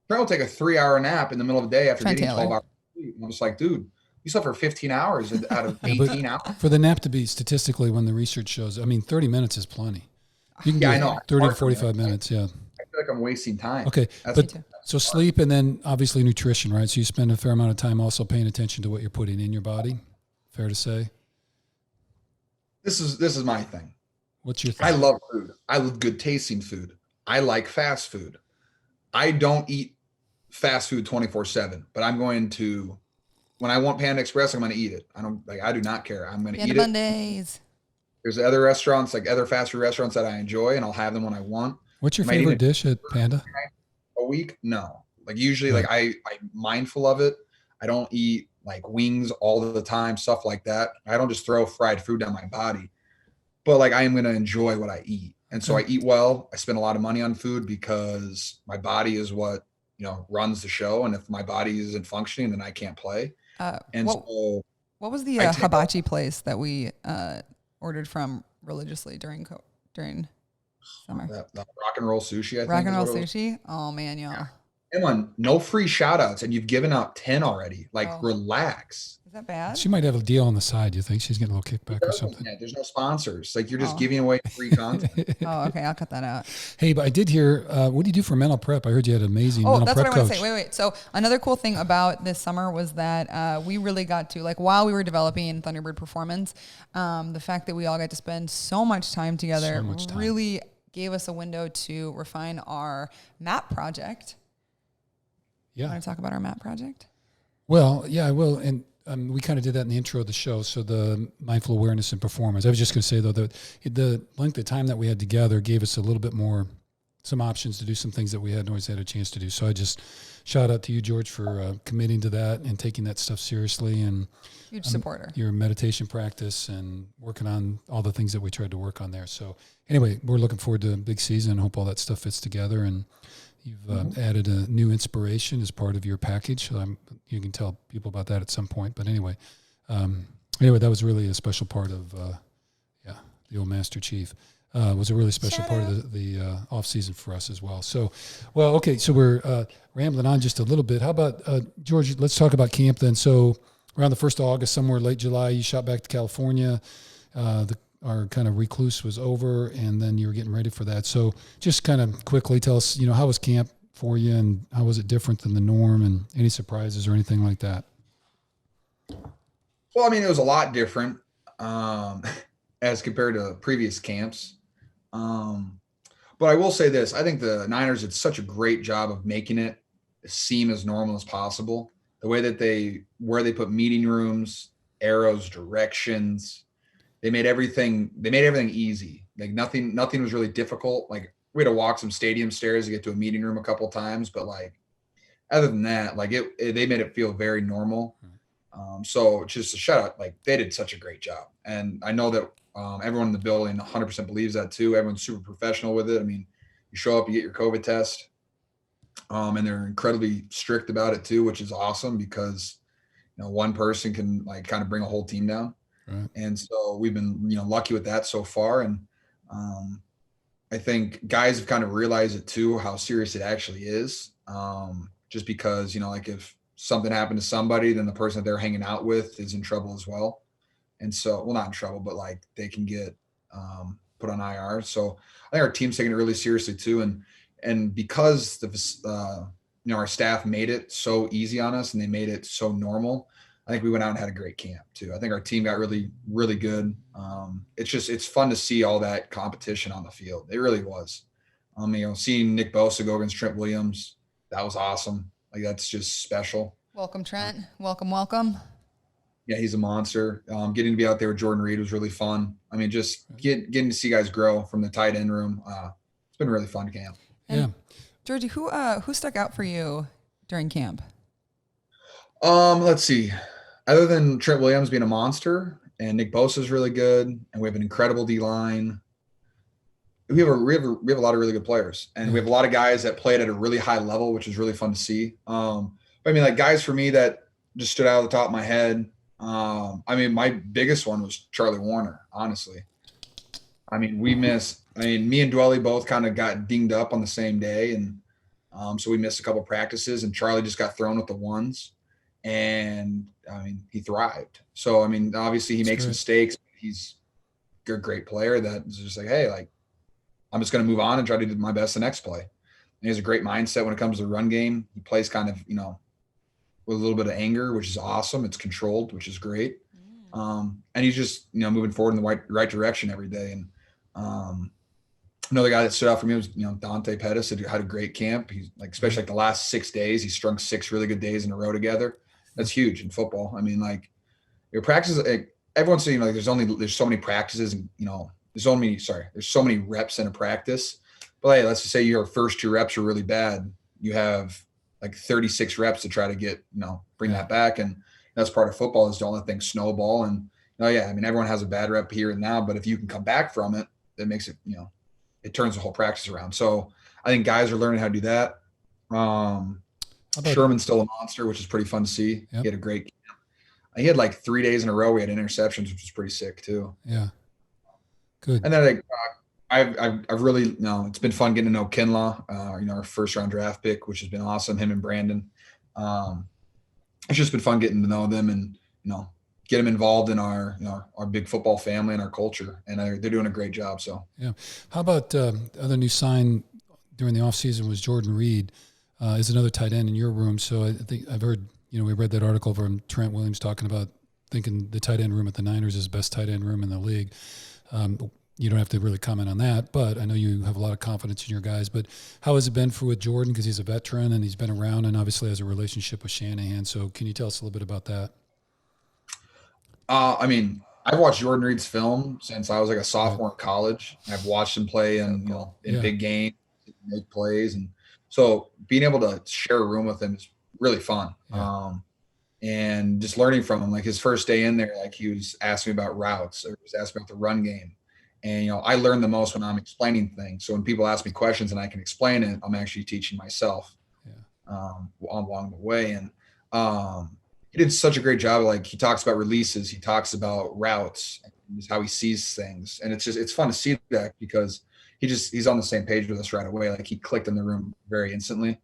will take a 3-hour nap in the middle of the day after getting 12 hours of sleep. I'm just like, dude, you slept for 15 hours out of 18 hours. For the nap to be statistically, when the research shows, I mean, 30 minutes is plenty. You can I know. 30 to 45 minutes. Yeah. I feel like I'm wasting time. Okay. So sleep, and then obviously nutrition, right? So you spend a fair amount of time also paying attention to what you're putting in your body. Fair to say? This is my thing. What's your thing? I love food. I love good tasting food. I like fast food. I don't eat fast food 24/7, but I'm going to, when I want Panda Express, I'm going to eat it. I do not care. I'm going to eat Mondays. There's other restaurants, like other fast food restaurants that I enjoy, and I'll have them when I want. What's your Might eat favorite it dish at Panda? a week? No. Like usually, Right. like I'm mindful of it. I don't eat like wings all the time, stuff like that. I don't just throw fried food down my body, but like I am going to enjoy what I eat. And so I Okay. eat well. I spend a lot of money on food because my body is what, runs the show. And if my body isn't functioning, then I can't play. Uh, And what so what was the I take out hibachi place that we ordered from religiously during summer? that rock and roll sushi, I Rock think and is roll what it was. sushi. Oh man, y'all. Come on, no free shout outs. And you've given out 10 already. Like, Oh, relax. is that bad? She might have a deal on the side. You think she's getting a little Who kickback or does something? that? There's no sponsors. Like, you're just Oh. giving away free content. Oh, okay. I'll cut that out. Hey, but I did hear, what do you do for mental prep? I heard you had an amazing Oh, mental that's what prep I want coach. to say. Wait. So another cool thing about this summer was that we really got to, like, while we were developing Thunderbird Performance, the fact that we all got to spend so much time together So much time. really gave us a window to refine our map project. Yeah. Want to talk about our map project? Well, yeah, I will. And we kind of did that in the intro of the show. So the mindful awareness and performance. I was just going to say, though, that the length of time that we had together gave us a little bit more, some options to do some things that we hadn't always had a chance to do. So I just shout out to you, George, for committing to that and taking that stuff seriously. And Huge supporter. your meditation practice and working on all the things that we tried to work on there. So anyway, we're looking forward to a big season. Hope all that stuff fits together. And you've added a new inspiration as part of your package. So you can tell people about that at some point. But anyway, that was really a special part of, the old Master Chief. Was a really special part of the off season for us as well. So, well, okay. So we're rambling on just a little bit. How about George? Let's talk about camp then. So around the 1st of August, somewhere late July, you shot back to California. Our kind of recluse was over, and then you were getting ready for that. So just kind of quickly tell us, how was camp for you, and how was it different than the norm, and any surprises or anything like that? Well, I mean, it was a lot different as compared to previous camps. But I will say this. I think the Niners did such a great job of making it seem as normal as possible. The way that where they put meeting rooms, arrows, directions, they made everything easy. Like nothing was really difficult. Like we had to walk some stadium stairs to get to a meeting room a couple of times, but like other than that, like they made it feel very normal. So just a shout out, like they did such a great job. And I know that everyone in the building 100% believes that too. Everyone's super professional with it. I mean, you show up, you get your COVID test, and they're incredibly strict about it too, which is awesome because, one person can like kind of bring a whole team down. Right. And so we've been, lucky with that so far. And I think guys have kind of realized it too, how serious it actually is. Just because, like if something happened to somebody, then the person that they're hanging out with is in trouble as well. And so, well, not in trouble, but like they can get put on IR. So I think our team's taking it really seriously too. And because our staff made it so easy on us and they made it so normal, I think we went out and had a great camp too. I think our team got really, really good. It's fun to see all that competition on the field. It really was. Seeing Nick Bosa go against Trent Williams, that was awesome. Like that's just special. Welcome, Trent. Welcome. Yeah, he's a monster. Getting to be out there with Jordan Reed was really fun. I mean, just getting to see guys grow from the tight end room. It's been a really fun camp. And yeah. Georgie, who stuck out for you during camp? Let's see. Other than Trent Williams being a monster and Nick Bosa is really good, and we have an incredible D line. We have a lot of really good players, and we have a lot of guys that played at a really high level, which is really fun to see. But I mean, like guys for me that just stood out of the top of my head. I mean, my biggest one was Charlie Warner, honestly. I mean, me and Dwelly both kind of got dinged up on the same day. And so we missed a couple practices and Charlie just got thrown with the ones. And I mean, he thrived. So, I mean, obviously he makes mistakes. He's a great player that is just like, hey, like, I'm just going to move on and try to do my best the next play. And he has a great mindset when it comes to the run game. He plays kind of, with a little bit of anger, which is awesome. It's controlled, which is great. And he's just, moving forward in the right direction every day. And another guy that stood out for me was, Dante Pettis had a great camp. He's like, especially like the last 6 days, he strung 6 really good days in a row together. That's huge in football. I mean, like your practice, like, everyone's saying like there's so many practices and there's so many reps in a practice. But hey, let's just say your first 2 reps are really bad. You have like 36 reps to try to get, bring that back. And that's part of football, is don't let things snowball. And everyone has a bad rep here and now, but if you can come back from it, that makes it, it turns the whole practice around. So I think guys are learning how to do that. Sherman's still a monster, which is pretty fun to see. Yep. He had a great camp. He had like 3 days in a row we had interceptions, which was pretty sick too. Yeah. Good. And then I've really, it's been fun getting to know Kinlaw, our first round draft pick, which has been awesome. Him and Brandon. It's just been fun getting to know them and, get them involved in our big football family and our culture. And they're doing a great job. So, yeah. How about other new sign during the offseason was Jordan Reed, is another tight end in your room. So I think I've heard, we read that article from Trent Williams talking about thinking the tight end room at the Niners is the best tight end room in the league. You don't have to really comment on that, but I know you have a lot of confidence in your guys. But how has it been with Jordan? Because he's a veteran and he's been around and obviously has a relationship with Shanahan. So can you tell us a little bit about that? I've watched Jordan Reed's film since I was like a sophomore in college. I've watched him play in big games, make plays. And so being able to share a room with him is really fun. Yeah. And just learning from him, like his first day in there, like he was asking me about routes or he was asking about the run game. And, I learn the most when I'm explaining things. So when people ask me questions and I can explain it, I'm actually teaching myself along the way. And he did such a great job. Like he talks about releases, he talks about routes, and how he sees things. And it's fun to see that because he's on the same page with us right away. Like he clicked in the room very instantly.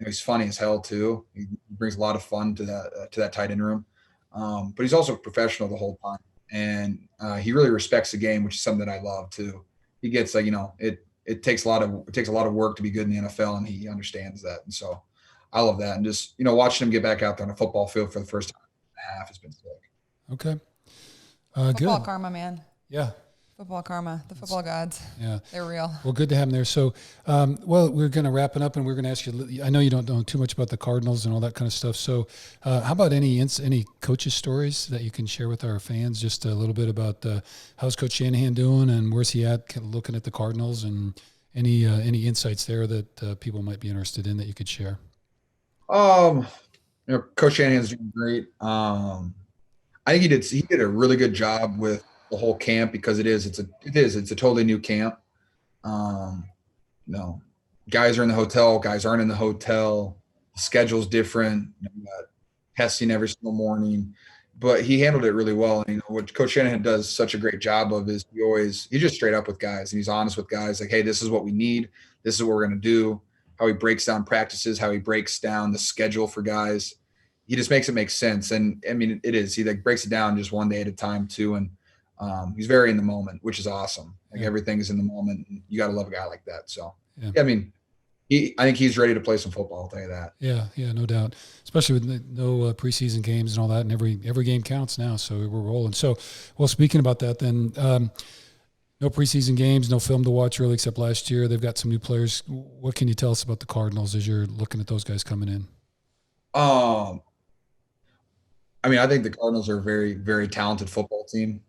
He's funny as hell too. He brings a lot of fun to that tight end room. But he's also professional the whole time. And he really respects the game, which is something that I love too. He gets it takes a lot of work to be good in the NFL, and he understands that. And so I love that. And just, watching him get back out there on a football field for the first time and a half has been sick. Okay. Football good. karma, man. Yeah. Football karma, the football gods. Yeah. They're real. Well, good to have them there. So, we're going to wrap it up and we're going to ask you, I know you don't know too much about the Cardinals and all that kind of stuff. So, how about any coaches stories that you can share with our fans? Just a little bit about how's Coach Shanahan doing and where's he at looking at the Cardinals, and any insights there that people might be interested in that you could share? Coach Shanahan's doing great. I think he did a really good job with the whole camp because it's a totally new camp. Guys are in the hotel, guys aren't in the hotel. The schedule's different. You got testing every single morning, but he handled it really well. And what Coach Shanahan does such a great job of is he's just straight up with guys, and he's honest with guys. Like, hey, this is what we need. This is what we're going to do. How he breaks down practices, how he breaks down the schedule for guys. He just makes it make sense. And it is. He breaks it down just one day at a time too. And he's very in the moment, which is awesome. Like everything is in the moment. And you got to love a guy like that. So, I think he's ready to play some football. I'll tell you that. Yeah, no doubt. Especially with no preseason games and all that, and every game counts now. So we're rolling. So, well, speaking about that, then no preseason games, no film to watch really, except last year. They've got some new players. What can you tell us about the Cardinals as you're looking at those guys coming in? I think the Cardinals are a very, very talented football team.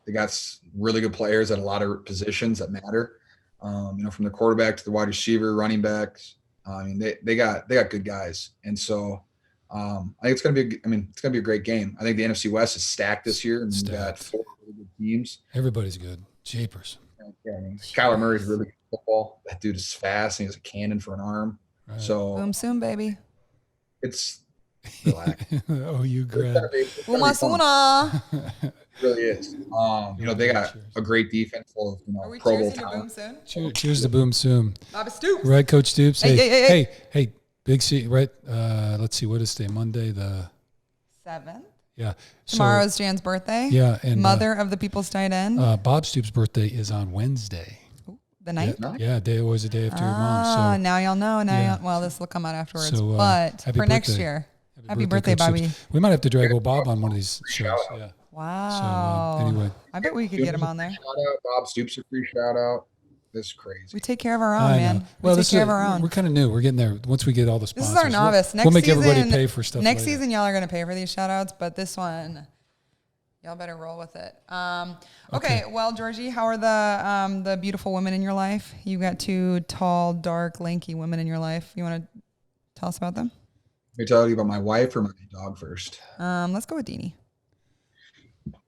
They got really good players at a lot of positions that matter. From the quarterback to the wide receiver, running backs. They got good guys, and so I think it's gonna be a great game. I think the NFC West is stacked this year, and we've got 4 really good teams. Everybody's good. Japers. Kyler Murray's really good at football. That dude is fast, and he has a cannon for an arm. Right. So boom soon, baby. It's relax. Oh, you grab. Uma Suna. It really is. They got a great defense full of Pro Bowl talent. Cheers to Boom Soon. Bobby Stoops. Right, Coach Stoops. Hey. Big C. Right. Let's see. What is today? Monday the 7th. Yeah. Tomorrow's Jan's birthday. Yeah, and mother of the people's tight end. Bob Stoops' birthday is on Wednesday. The night? Yeah, always a day after your mom. So now y'all know. Well, this will come out afterwards. So, but for next year. Happy birthday, Bobby. Stoops. We might have to drag old Bob on one of these shows. Yeah. Wow. So, anyway. I bet we could get him on there. Shout out, Bob Stoops, a free shout out. This is crazy. We take care of our own, man. Well, we take care of our own. We're kind of new. We're getting there. Once we get all the sponsors. This is our novice. We'll make everybody pay for stuff Next later. season, y'all are going to pay for these shout outs, but this one, Y'all better roll with it. Okay. Well, Georgie, how are the beautiful women in your life? You got 2 tall, dark, lanky women in your life. You want to tell us about them? Let me tell you about my wife or my dog first. Let's go with Deanie.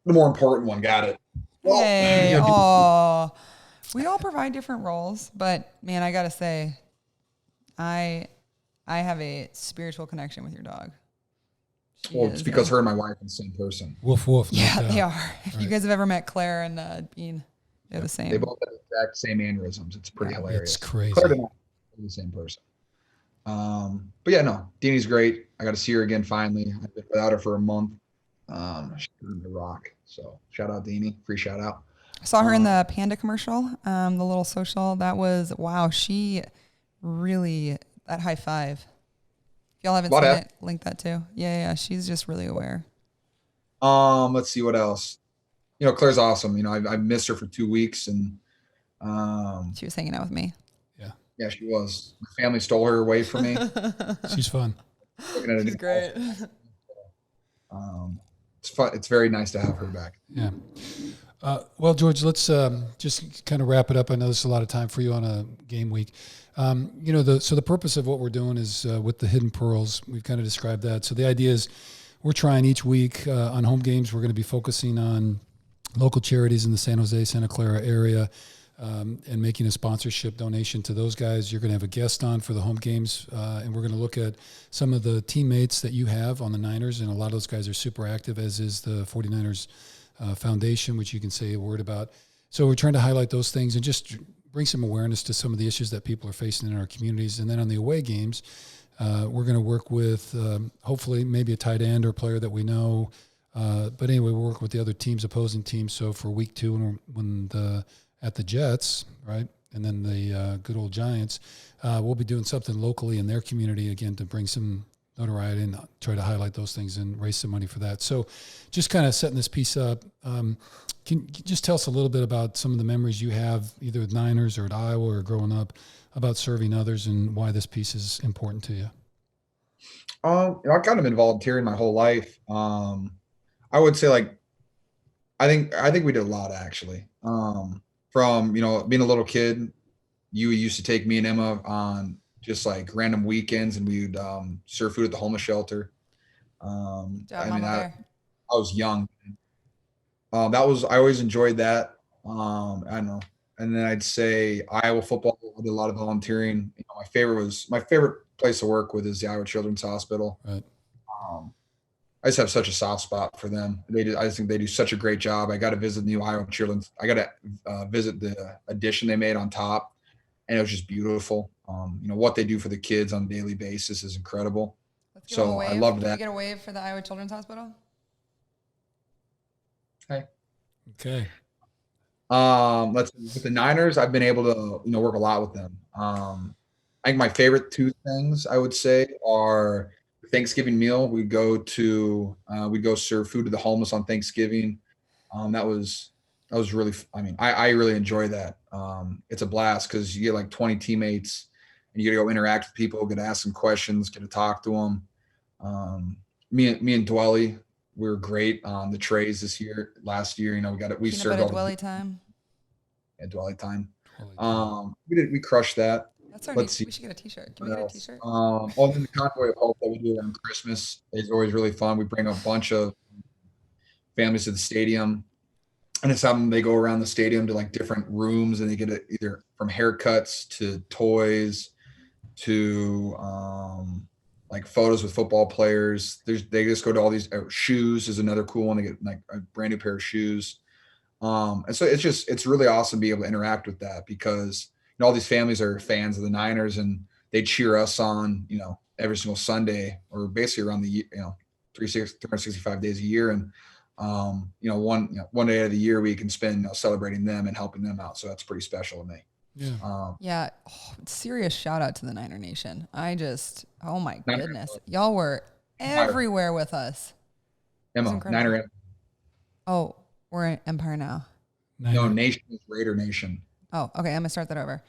The more important one. Got it. Well, Hey, oh, we all provide different roles, but man, I gotta say, I have a spiritual connection with your dog. It's because her and my wife are the same person. Woof woof. Yeah, they are. If you guys have ever met Claire and Bean, they're the same. They both have the exact same mannerisms. It's pretty hilarious. It's crazy. Claire and I are the same person. But yeah, no, Deanie's great. I got to see her again finally. I've been without her for a month. She's the rock. So shout out Deanie. Free shout out. I saw her in the Panda commercial, the little social. That was, wow, she really, that high five. If y'all haven't seen it, link that too. Yeah, she's just really aware. Let's see what else. Claire's awesome. I missed her for 2 weeks and she was hanging out with me. Yeah, she was. My family stole her away from me. She's fun. She's great. It's fun. It's very nice to have her back. Yeah. Well, George, let's just kind of wrap it up. I know there's a lot of time for you on a game week. So the purpose of what we're doing is with the Hidden Pearls. We've kind of described that. So the idea is we're trying each week on home games. We're going to be focusing on local charities in the San Jose, Santa Clara area and making a sponsorship donation to those guys. You're going to have a guest on for the home games, and we're going to look at some of the teammates that you have on the Niners, and a lot of those guys are super active, as is the 49ers Foundation, which you can say a word about. So we're trying to highlight those things and just bring some awareness to some of the issues that people are facing in our communities. And then on the away games, we're going to work with hopefully maybe a tight end or player that we know. But anyway, we'll work with the other teams, opposing teams. So for week 2, when at the Jets, right, and then the good old Giants, we'll be doing something locally in their community, again, to bring some notoriety and try to highlight those things and raise some money for that. So just kind of setting this piece up. Can you just tell us a little bit about some of the memories you have, either with Niners or at Iowa or growing up, about serving others and why this piece is important to you? I've kind of been volunteering my whole life. I would say, I think we did a lot, actually. From, being a little kid, you used to take me and Emma on just random weekends, and we would serve food at the homeless shelter. I was young. I always enjoyed that. I don't know. And then I'd say Iowa football, I did a lot of volunteering. My favorite place to work with is the Iowa Children's Hospital. Right. I just have such a soft spot for them. I just think they do such a great job. I got to visit the new Iowa Children's. I got to visit the addition they made on top, and it was just beautiful. What they do for the kids on a daily basis is incredible. So I loved that. Can we get a wave for the Iowa Children's Hospital? Okay. With the Niners, I've been able to work a lot with them. I think my favorite 2 things I would say are Thanksgiving meal. We go serve food to the homeless on Thanksgiving. That was really, I really enjoy that. It's a blast because you get 20 teammates and you get to go interact with people, get to ask them questions, get to talk to them. Me and Dwelly, we were great on the trays last year, we served all Dwelly time. Yeah, Dwelly time. We crushed that. That's our we should get a t-shirt. Can we get a t-shirt? Then the Convoy of Hope that we do on Christmas is always really fun. We bring a bunch of families to the stadium, and it's something they go around the stadium to different rooms, and they get either from haircuts to toys to photos with football players. They just go to all these shoes is another cool one. They get a brand new pair of shoes. And so it's really awesome to be able to interact with that because all these families are fans of the Niners and they cheer us on, every single Sunday or basically around the 365 days a year. And, one day of the year we can spend celebrating them and helping them out. So that's pretty special to me. Yeah. Serious shout out to the Niner Nation. Oh my goodness. Y'all were everywhere with us. Emma, Niner. Oh, we're in Empire now. No, Nation is Raider Nation. Oh, okay. I'm going to start that over.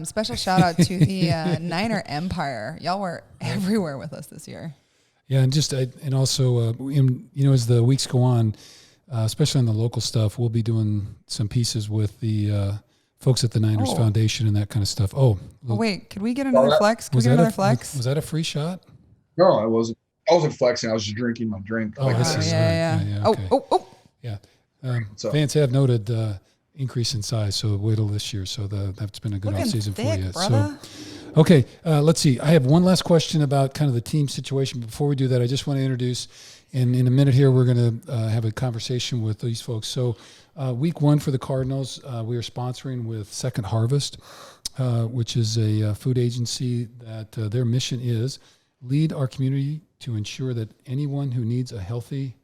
Special shout out to the Niner Empire. Y'all were everywhere with us this year. Yeah. And also, as the weeks go on, especially on the local stuff. We'll be doing some pieces with the folks at the Niners Foundation and that kind of stuff. Oh, wait, could we get another flex? Can we get another flex? Was that a free shot? No, I wasn't flexing. I was just drinking my drink. Oh, yeah. Okay. Yeah. Fans have noted increase in size, so wait till this year. So that's been a good offseason for you. Brother. So, okay, let's see. I have one last question about kind of the team situation. Before we do that, I just want to introduce, and in a minute here, we're going to have a conversation with these folks. So week 1 for the Cardinals, we are sponsoring with Second Harvest, which is a food agency that their mission is lead our community to ensure that anyone who needs a healthy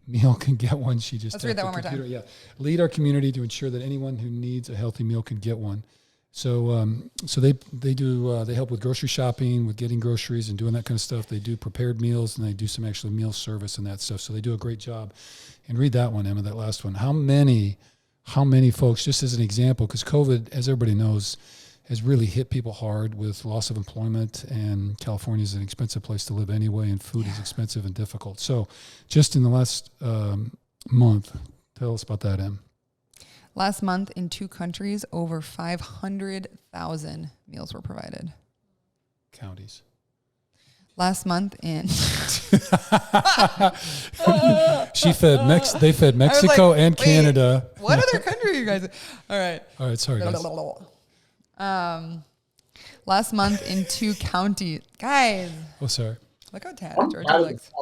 meal can get one. Let's read that one more time. Yeah. Lead our community to ensure that anyone who needs a healthy meal can get one. So they help with grocery shopping, with getting groceries and doing that kind of stuff. They do prepared meals and they do some actually meal service and that stuff. So they do a great job. And read that one, Emma, that last one. How many folks, just as an example, because COVID, as everybody knows, has really hit people hard with loss of employment, and California is an expensive place to live anyway, and food is expensive and difficult. So just in the last month, tell us about that, Em. Last month in 2 countries, over 500,000 meals were provided. Counties. Last month in... They fed Mexico and Canada. What other country are you guys? All right, sorry, guys. Last month in 2 counties. Guys. Oh, sorry. Look how tatted George looks.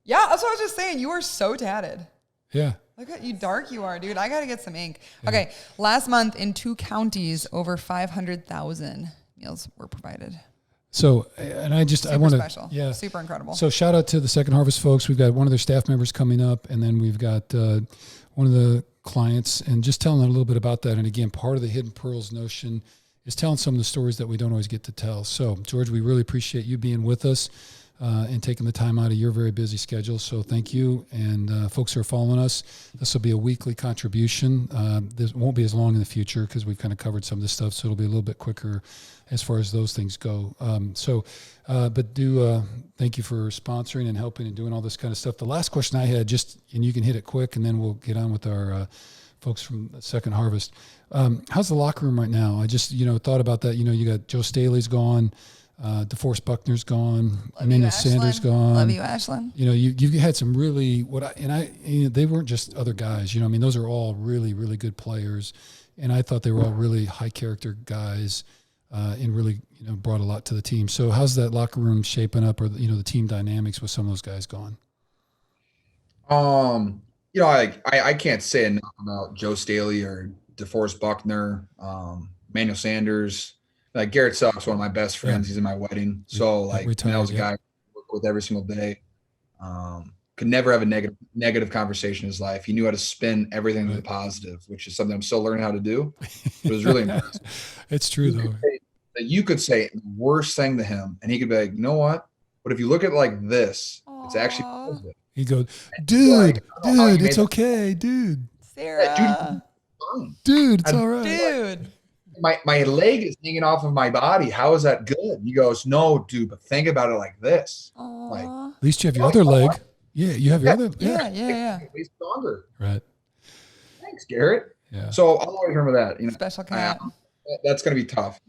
Yeah, that's what I was just saying. You are so tatted. Yeah. Look at you dark you are, dude. I got to get some ink. Yeah. Okay. Last month in 2 counties, over 500,000 meals were provided. So, and I want to, special. Yeah, super incredible. So shout out to the Second Harvest folks. We've got one of their staff members coming up, and then we've got one of the clients, and just telling them a little bit about that. And again, part of the Hidden Pearls notion is telling some of the stories that we don't always get to tell. So George, we really appreciate you being with us and taking the time out of your very busy schedule. So thank you. And folks who are following us, this will be a weekly contribution. This won't be as long in the future because we've kind of covered some of this stuff. So it'll be a little bit quicker as far as those things go. But thank you for sponsoring and helping and doing all this kind of stuff. The last question I had, and you can hit it quick, and then we'll get on with our folks from Second Harvest. How's the locker room right now? I just, thought about that. You got Joe Staley's gone, DeForest Buckner's gone, Emmanuel Sanders gone. Love you, Ashlyn. You've had some really they weren't just other guys. Those are all really, really good players, and I thought they were all really high character guys. And really, brought a lot to the team. So how's that locker room shaping up, or the team dynamics with some of those guys gone? I can't say enough about Joe Staley or DeForest Buckner, Emmanuel Sanders. Like Garrett Suck's one of my best friends. Yeah. He's in my wedding. So that was a guy I work with every single day. Could never have a negative conversation in his life. He knew how to spin everything to the positive, which is something I'm still learning how to do. It was really impressive. It's true, though. You could say the worst thing to him, and he could be like, you know what? But if you look at it like this, it's actually positive. He'd go, dude, it's okay, dude. Sarah. Dude, it's all right. Dude. My leg is hanging off of my body. How is that good? He goes, no, dude, but think about it like this. Aww. At least you have your other leg. Yeah, you have your other. Yeah. Way stronger. Right. Thanks, Garrett. Yeah. So I'll always remember that. Special cat. That's going to be tough.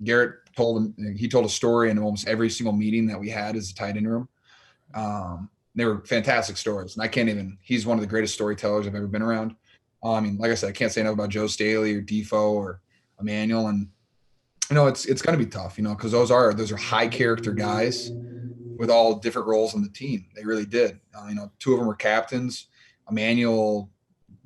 Garrett told a story in almost every single meeting that we had as a tight end room. They were fantastic stories, and he's one of the greatest storytellers I've ever been around. Like I said, I can't say enough about Joe Staley or Defoe or Emmanuel, and it's going to be tough, because those are high character guys with all different roles on the team. They really did. 2 of them were captains. Emmanuel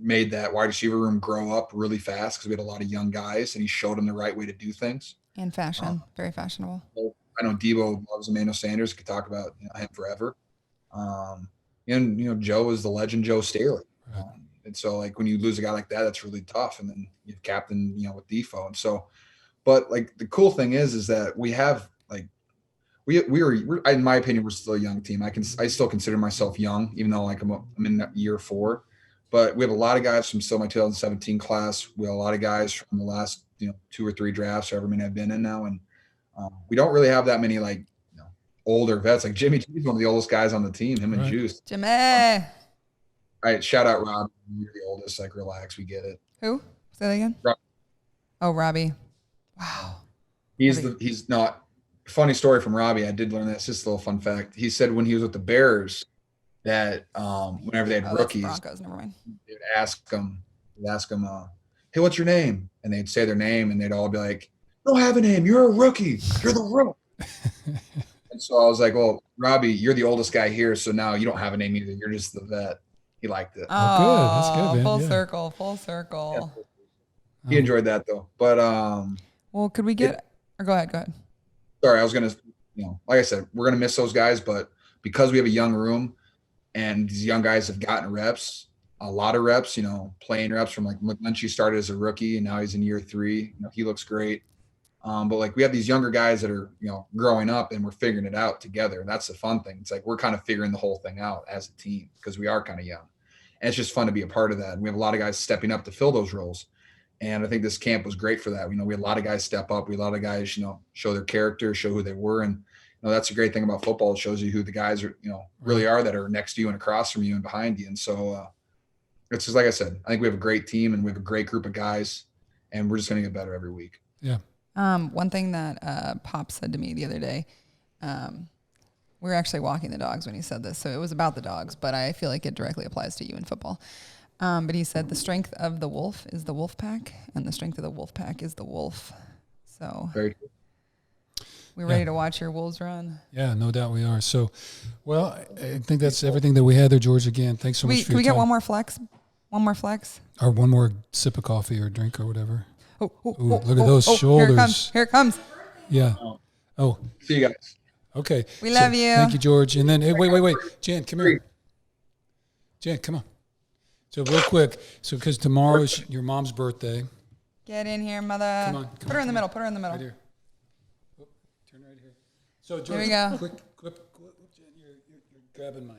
made that wide receiver room grow up really fast because we had a lot of young guys, and he showed them the right way to do things. And fashion, very fashionable. I know Debo loves Emmanuel Sanders. Could talk about him forever. Joe is the legend, Joe Staley. Right. And so, when you lose a guy like that, that's really tough. And then you have captain, with Defoe. And so, but the cool thing is that we have we're in my opinion, we're still a young team. I still consider myself young, even though I'm in year 4. But we have a lot of guys from still my 2017 class. We have a lot of guys from the last 2 or 3 drafts, however many I've been in now, and we don't really have that many older vets. Like Jimmy G's one of the oldest guys on the team. Him and Juice. Jimmy. All right, shout out Rob. You're the oldest. Like, relax. We get it. Who? Say that again. Rob, Oh, Robbie. Wow. he's not. Funny story from Robbie. I did learn this. Just a little fun fact. He said when he was with the Bears that whenever they had That's rookies, Broncos. Never mind. they'd ask them, hey, what's your name? And they'd say their name, and they'd all be like, "You don't have a name. You're a rookie. You're the rook." And so I was like, "Well, Robbie, you're the oldest guy here, so now you don't have a name either. You're just the vet." He liked it. Oh, good. That's good, man. Full Yeah. circle. Full circle. He enjoyed that though. But Well, could we get? Or go ahead. sorry, I was gonna, like I said, we're gonna miss those guys, but because we have a young room and these young guys have gotten reps, a lot of reps, playing reps from like McGlinchey started as a rookie and now he's in year 3. He looks great. But like we have these younger guys that are, growing up and we're figuring it out together. And that's the fun thing. It's like we're kind of figuring the whole thing out as a team because we are kind of young. And it's just fun to be a part of that. And we have a lot of guys stepping up to fill those roles. And I think this camp was great for that. We had a lot of guys step up. We had a lot of guys, show their character, show who they were. And that's a great thing about football. It shows you who the guys are, really are that are next to you and across from you and behind you. And so it's just like I said, I think we have a great team and we have a great group of guys, and we're just going to get better every week. Yeah. One thing that Pop said to me the other day, we were actually walking the dogs when he said this, so it was about the dogs, but I feel like it directly applies to you in football. But he said the strength of the wolf is the wolf pack, and the strength of the wolf pack is the wolf. So Very good. we're ready to watch your wolves run. Yeah, no doubt we are. So, well, I think that's everything that we had there, George. Again, thanks so much for your time. Can we get one more flex? One more flex? Or one more sip of coffee or drink or whatever. Oh, look at those shoulders. Here it comes. Yeah. Oh. See you guys. Okay. We love you. Thank you, George. And then, hey, wait. Jan, come here. Jan, come on. So real quick, because tomorrow is your mom's birthday. Get in here, mother. Come on. Put her in the middle. Put her in the middle. Right here. Oh, turn right here. So, George, there we go. Quick, Jan, you're grabbing my...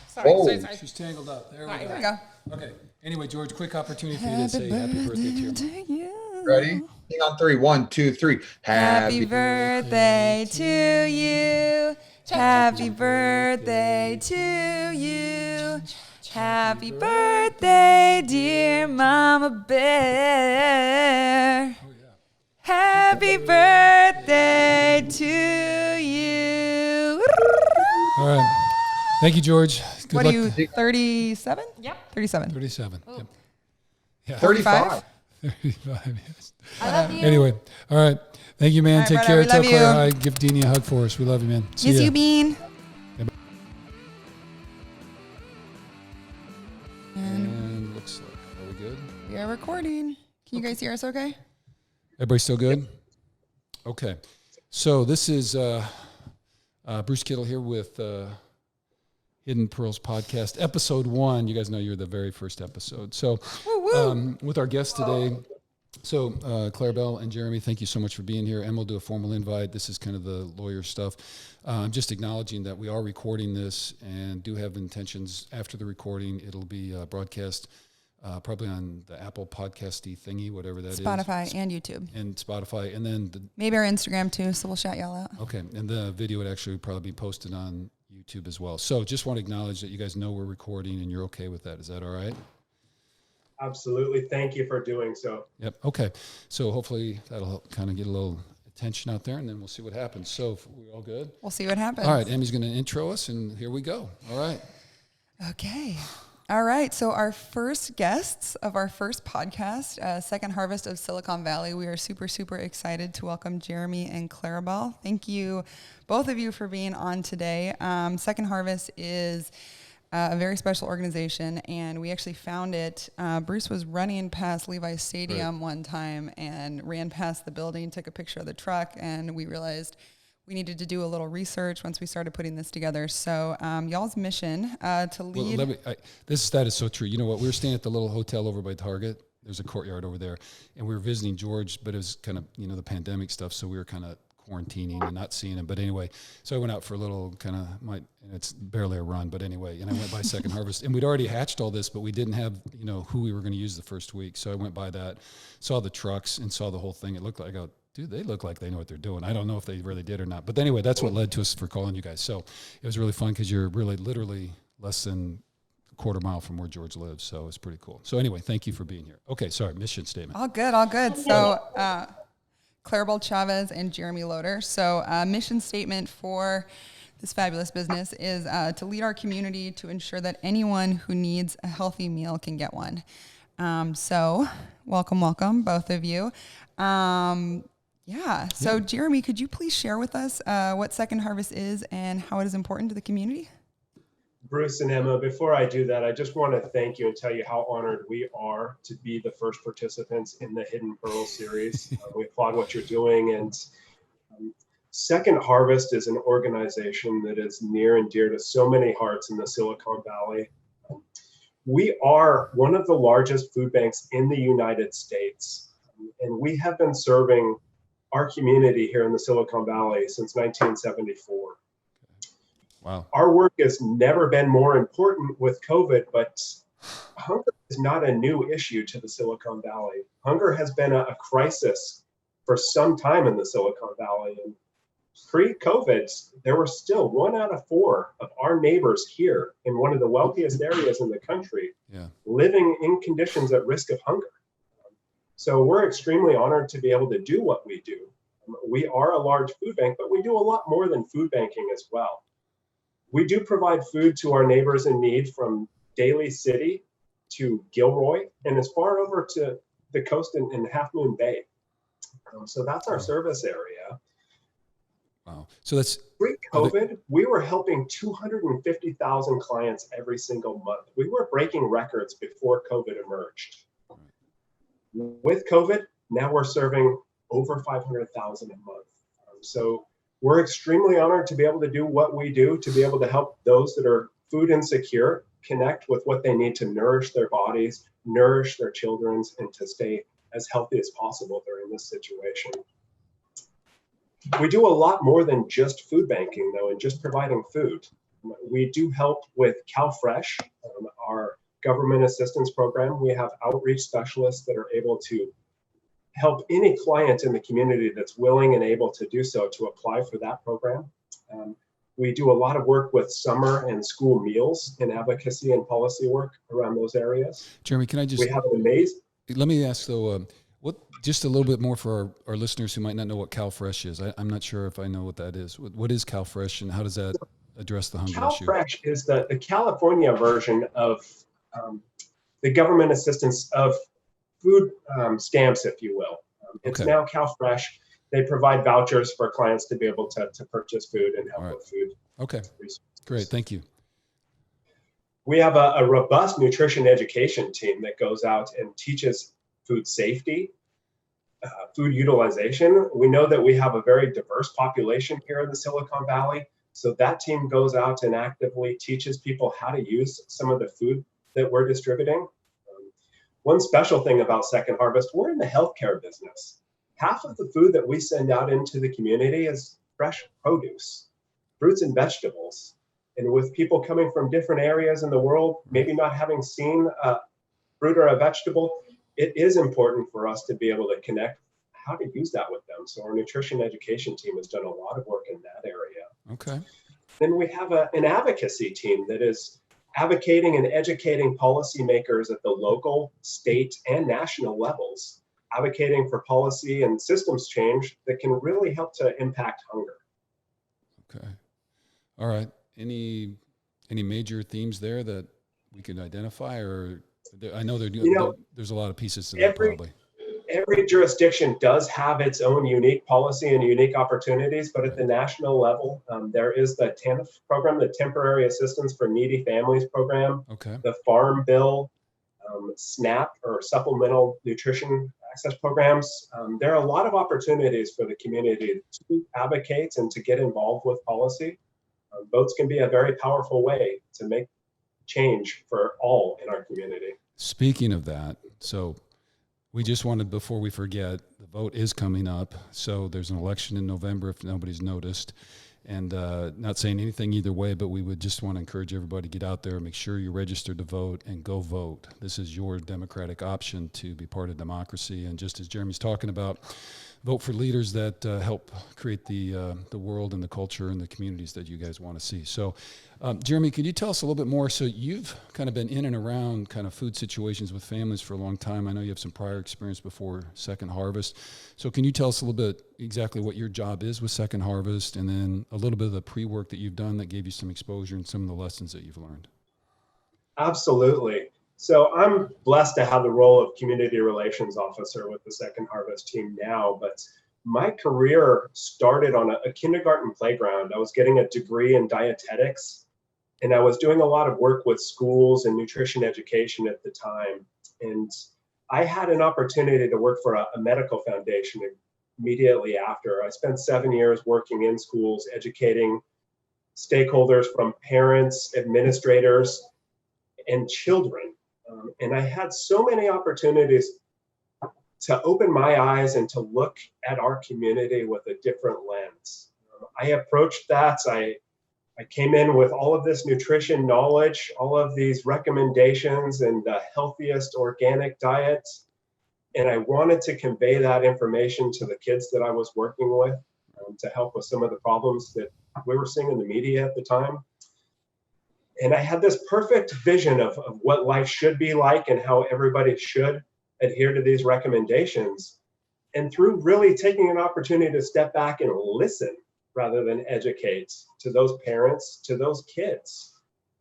Sorry. She's tangled up. There we There we go. Okay. Anyway, George, quick opportunity for you to say happy birthday to you. Ready? Hang on 3. 1, 2, 3. Happy birthday to you. Happy birthday to you. Happy birthday, dear Mama Bear. Oh, yeah. Happy birthday to you. All right. Thank you, George. Good What luck. are you, 37? Yep. 37. 37. Oh. Yep. Yeah. 35. 35, yes. I love you. Anyway, all right. Thank you, man. All right, Take brother, care. we Tell love Claire you. hi. Give Deanie a hug for us. We love you, man. See Miss ya. you, Bean. And looks like, are we good? We are recording. Can you guys hear us okay? Everybody still good? Okay. So this is Bruce Kittle here with Hidden Pearls Podcast, episode 1. You guys know you're the very first episode. So with our guest today, so Clarabel and Jeremy, thank you so much for being here. And we'll do a formal invite. This is kind of the lawyer stuff. I'm just acknowledging that we are recording this and do have intentions after the recording. It'll be broadcast probably on the Apple Podcasty thingy, whatever that is. Spotify and YouTube. And Spotify. And then Maybe our Instagram too, so we'll shout y'all out. okay. And the video would actually probably be posted on YouTube as well. So just want to acknowledge that you guys know we're recording and you're okay with that. Is that all right? Absolutely. Thank you for doing so. Yep. Okay. So hopefully that'll help kind of get a little attention out there and then we'll see what happens. So if we're all good. We'll see what happens. All right. Emmy's going to intro us and here we go. All right. Okay. All right. So our first guests of our first podcast, Second Harvest of Silicon Valley, we are super, super excited to welcome Jeremy and Clarabel. Thank you, both of you, for being on today. Second Harvest is a very special organization, and we actually found it. Bruce was running past Levi's Stadium one time and ran past the building, took a picture of the truck, and we realized we needed to do a little research once we started putting this together. So y'all's mission to lead. Well, that is so true. You know what? We were staying at the little hotel over by Target. There's a courtyard over there. And we were visiting George, but it was kind of, the pandemic stuff. So we were kind of quarantining and not seeing him. But anyway, so I went out for a little kind of, and it's barely a run, but anyway, and I went by Second Harvest. And we'd already hatched all this, but we didn't have, who we were going to use the first week. So I went by that, saw the trucks and saw the whole thing. It looked like, dude, they look like they know what they're doing. I don't know if they really did or not. But anyway, that's what led to us for calling you guys. So it was really fun because you're really literally less than quarter mile from where George lives. So it's pretty cool. So anyway, thank you for being here. Okay, sorry, mission statement. All good, all good. So Claribel Chavez and Jeremy Loader. So mission statement for this fabulous business is to lead our community to ensure that anyone who needs a healthy meal can get one. So welcome, both of you. So Jeremy, could you please share with us what Second Harvest is and how it is important to the community? Bruce and Emma, before I do that, I just want to thank you and tell you how honored we are to be the first participants in the Hidden Pearl series. We applaud what you're doing. And Second Harvest is an organization that is near and dear to so many hearts in the Silicon Valley. We are one of the largest food banks in the United States, and we have been serving our community here in the Silicon Valley since 1974. Wow. Our work has never been more important with COVID, but hunger is not a new issue to the Silicon Valley. Hunger has been a crisis for some time in the Silicon Valley. And pre-COVID, there were still 1 out of 4 of our neighbors here in one of the wealthiest areas in the country living in conditions at risk of hunger. So we're extremely honored to be able to do what we do. We are a large food bank, but we do a lot more than food banking as well. We do provide food to our neighbors in need from Daly City to Gilroy and as far over to the coast in Half Moon Bay. So that's our service area. Wow. So that's pre-COVID, we were helping 250,000 clients every single month. We were breaking records before COVID emerged. With COVID, now we're serving over 500,000 a month. So we're extremely honored to be able to do what we do, to be able to help those that are food insecure connect with what they need to nourish their bodies, nourish their children, and to stay as healthy as possible during this situation. We do a lot more than just food banking, though, and just providing food. We do help with CalFresh, our government assistance program. We have outreach specialists that are able to help any client in the community that's willing and able to do so to apply for that program. We do a lot of work with summer and school meals and advocacy and policy work around those areas. Jeremy, can I just... We have an amazing... Let me ask, though, what just a little bit more for our listeners who might not know what CalFresh is. I'm not sure if I know what that is. What is CalFresh and how does that address the hunger issue? CalFresh is the California version of the government assistance of food stamps, if you will. It's now CalFresh. They provide vouchers for clients to be able to purchase food and help with food. Okay, great. Thank you. We have a robust nutrition education team that goes out and teaches food safety, food utilization. We know that we have a very diverse population here in the Silicon Valley. So that team goes out and actively teaches people how to use some of the food that we're distributing. One special thing about Second Harvest, we're in the healthcare business. Half of the food that we send out into the community is fresh produce, fruits and vegetables. And with people coming from different areas in the world, maybe not having seen a fruit or a vegetable, it is important for us to be able to connect how to use that with them. So our nutrition education team has done a lot of work in that area. Okay. Then we have an advocacy team that is advocating and educating policymakers at the local, state, and national levels, advocating for policy and systems change that can really help to impact hunger. Okay. All right. Any major themes there that we can identify, or I know there's a lot of pieces to that probably. Every jurisdiction does have its own unique policy and unique opportunities, but at the national level, there is the TANF program, the Temporary Assistance for Needy Families program, the Farm Bill, SNAP or Supplemental Nutrition Access programs. There are a lot of opportunities for the community to advocate and to get involved with policy. Votes can be a very powerful way to make change for all in our community. Speaking of that, so we just wanted, before we forget, the vote is coming up. So there's an election in November if nobody's noticed. And not saying anything either way, but we would just want to encourage everybody to get out there, make sure you're registered to vote, and go vote. This is your democratic option to be part of democracy. And just as Jeremy's talking about, vote for leaders that help create the world and the culture and the communities that you guys want to see. So, Jeremy, could you tell us a little bit more? So you've kind of been in and around kind of food situations with families for a long time. I know you have some prior experience before Second Harvest. So can you tell us a little bit exactly what your job is with Second Harvest, and then a little bit of the pre-work that you've done that gave you some exposure and some of the lessons that you've learned? Absolutely. So I'm blessed to have the role of community relations officer with the Second Harvest team now, but my career started on a kindergarten playground. I was getting a degree in dietetics, and I was doing a lot of work with schools and nutrition education at the time. And I had an opportunity to work for a medical foundation immediately after. I spent 7 years working in schools, educating stakeholders from parents, administrators, and children. And I had so many opportunities to open my eyes and to look at our community with a different lens. I approached that. I came in with all of this nutrition knowledge, all of these recommendations and the healthiest organic diets. And I wanted to convey that information to the kids that I was working with to help with some of the problems that we were seeing in the media at the time. And I had this perfect vision of what life should be like and how everybody should adhere to these recommendations. And through really taking an opportunity to step back and listen rather than educate to those parents, to those kids,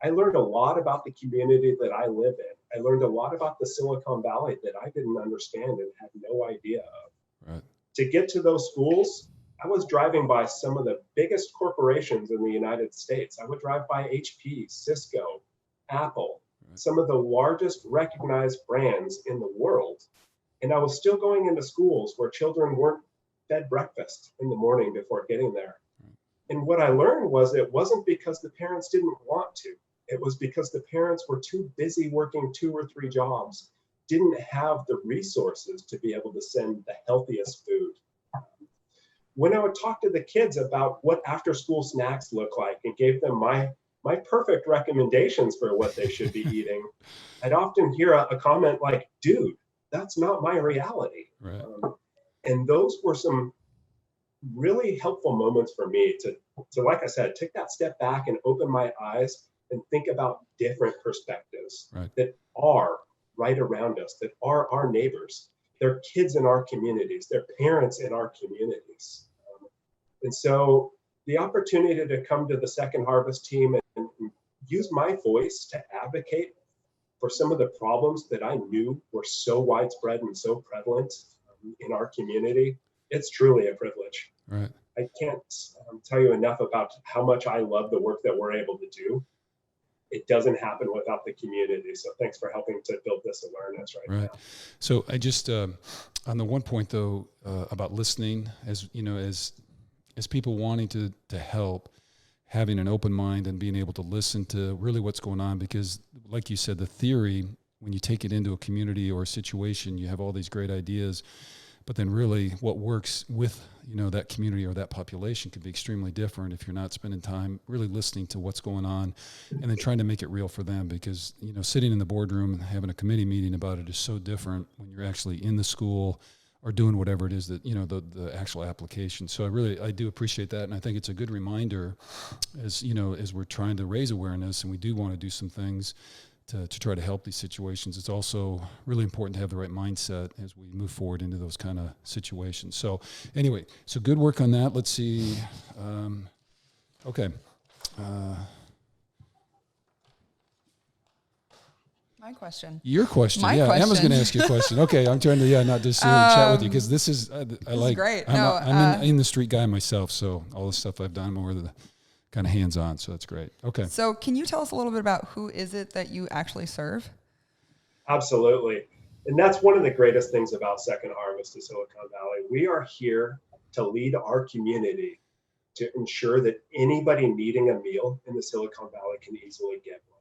I learned a lot about the community that I live in. I learned a lot about the Silicon Valley that I didn't understand and had no idea of. Right. To get to those schools, I was driving by some of the biggest corporations in the United States. I would drive by HP, Cisco, Apple, some of the largest recognized brands in the world. And I was still going into schools where children weren't fed breakfast in the morning before getting there. And what I learned was it wasn't because the parents didn't want to. It was because the parents were too busy working 2 or 3 jobs, didn't have the resources to be able to send the healthiest food. When I would talk to the kids about what after-school snacks look like and gave them my perfect recommendations for what they should be eating, I'd often hear a comment like, dude, that's not my reality. Right. And those were some really helpful moments for me to, like I said, take that step back and open my eyes and think about different perspectives that are right around us, that are our neighbors. They're kids in our communities, they're parents in our communities. And so the opportunity to come to the Second Harvest team and use my voice to advocate for some of the problems that I knew were so widespread and so prevalent in our community, it's truly a privilege. Right. I can't tell you enough about how much I love the work that we're able to do. It doesn't happen without the community. So thanks for helping to build this awareness right now. So I just, on the one point though, about listening, as you know, as people wanting to help, having an open mind and being able to listen to really what's going on, because like you said, the theory, when you take it into a community or a situation, you have all these great ideas, but then really what works with, you know, that community or that population could be extremely different if you're not spending time really listening to what's going on and then trying to make it real for them. Because, you know, sitting in the boardroom and having a committee meeting about it is so different when you're actually in the school or doing whatever it is that, you know, the actual application. So I do appreciate that. And I think it's a good reminder as, you know, as we're trying to raise awareness and we do want to do some things to try to help these situations. It's also really important to have the right mindset as we move forward into those kind of situations. So anyway, so good work on that. Let's see. Okay. My question. Your question. My question. Emma's going to ask you a question. Okay. I'm trying to, not just chat with you because this is, I like, great. I'm in the street guy myself. So all the stuff I've done more the kind of hands-on. So that's great. Okay. So can you tell us a little bit about who is it that you actually serve? Absolutely. And that's one of the greatest things about Second Harvest of Silicon Valley. We are here to lead our community to ensure that anybody needing a meal in the Silicon Valley can easily get one.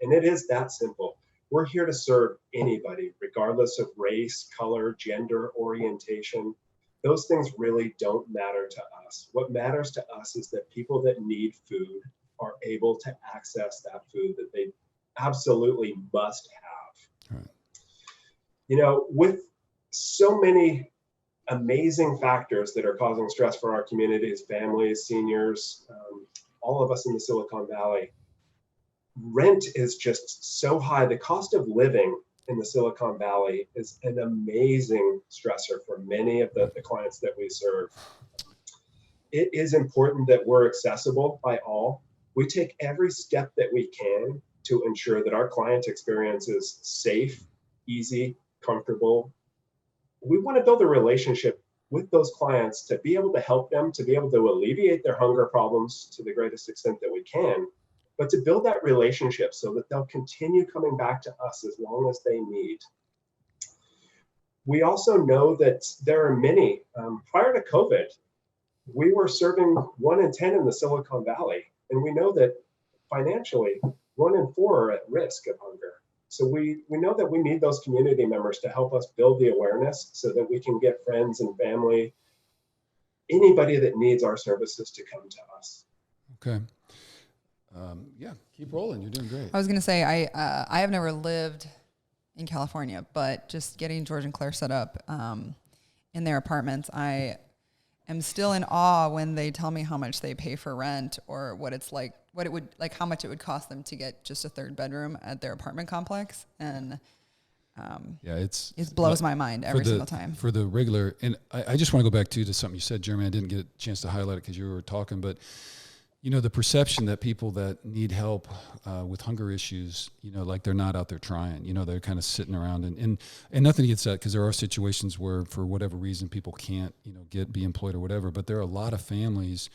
And it is that simple. We're here to serve anybody, regardless of race, color, gender, orientation. Those things really don't matter to us. What matters to us is that people that need food are able to access that food that they absolutely must have. Right. You know, with so many amazing factors that are causing stress for our communities, families, seniors, all of us in the Silicon Valley. Rent is just so high. The cost of living in the Silicon Valley is an amazing stressor for many of the clients that we serve. It is important that we're accessible by all. We take every step that we can to ensure that our client experience is safe, easy, comfortable. We want to build a relationship with those clients to be able to help them, to be able to alleviate their hunger problems to the greatest extent that we can, but to build that relationship so that they'll continue coming back to us as long as they need. We also know that there are many, prior to COVID, we were serving 1 in 10 in the Silicon Valley, and we know that financially, 1 in 4 are at risk of hunger. So we know that we need those community members to help us build the awareness so that we can get friends and family, anybody that needs our services to come to us. Okay. Yeah, keep rolling. You're doing great. I was going to say, I have never lived in California, but just getting George and Claire set up in their apartments, I am still in awe when they tell me how much they pay for rent or what it's like, what it would like, how much it would cost them to get just a 3rd bedroom at their apartment complex. And yeah, it blows my mind every single time. For the regular, and I just want to go back to something you said, Jeremy. I didn't get a chance to highlight it because you were talking, but you know, the perception that people that need help with hunger issues, you know, like they're not out there trying, you know, they're kind of sitting around and nothing against that, because there are situations where for whatever reason people can't, you know, be employed or whatever, but there are a lot of families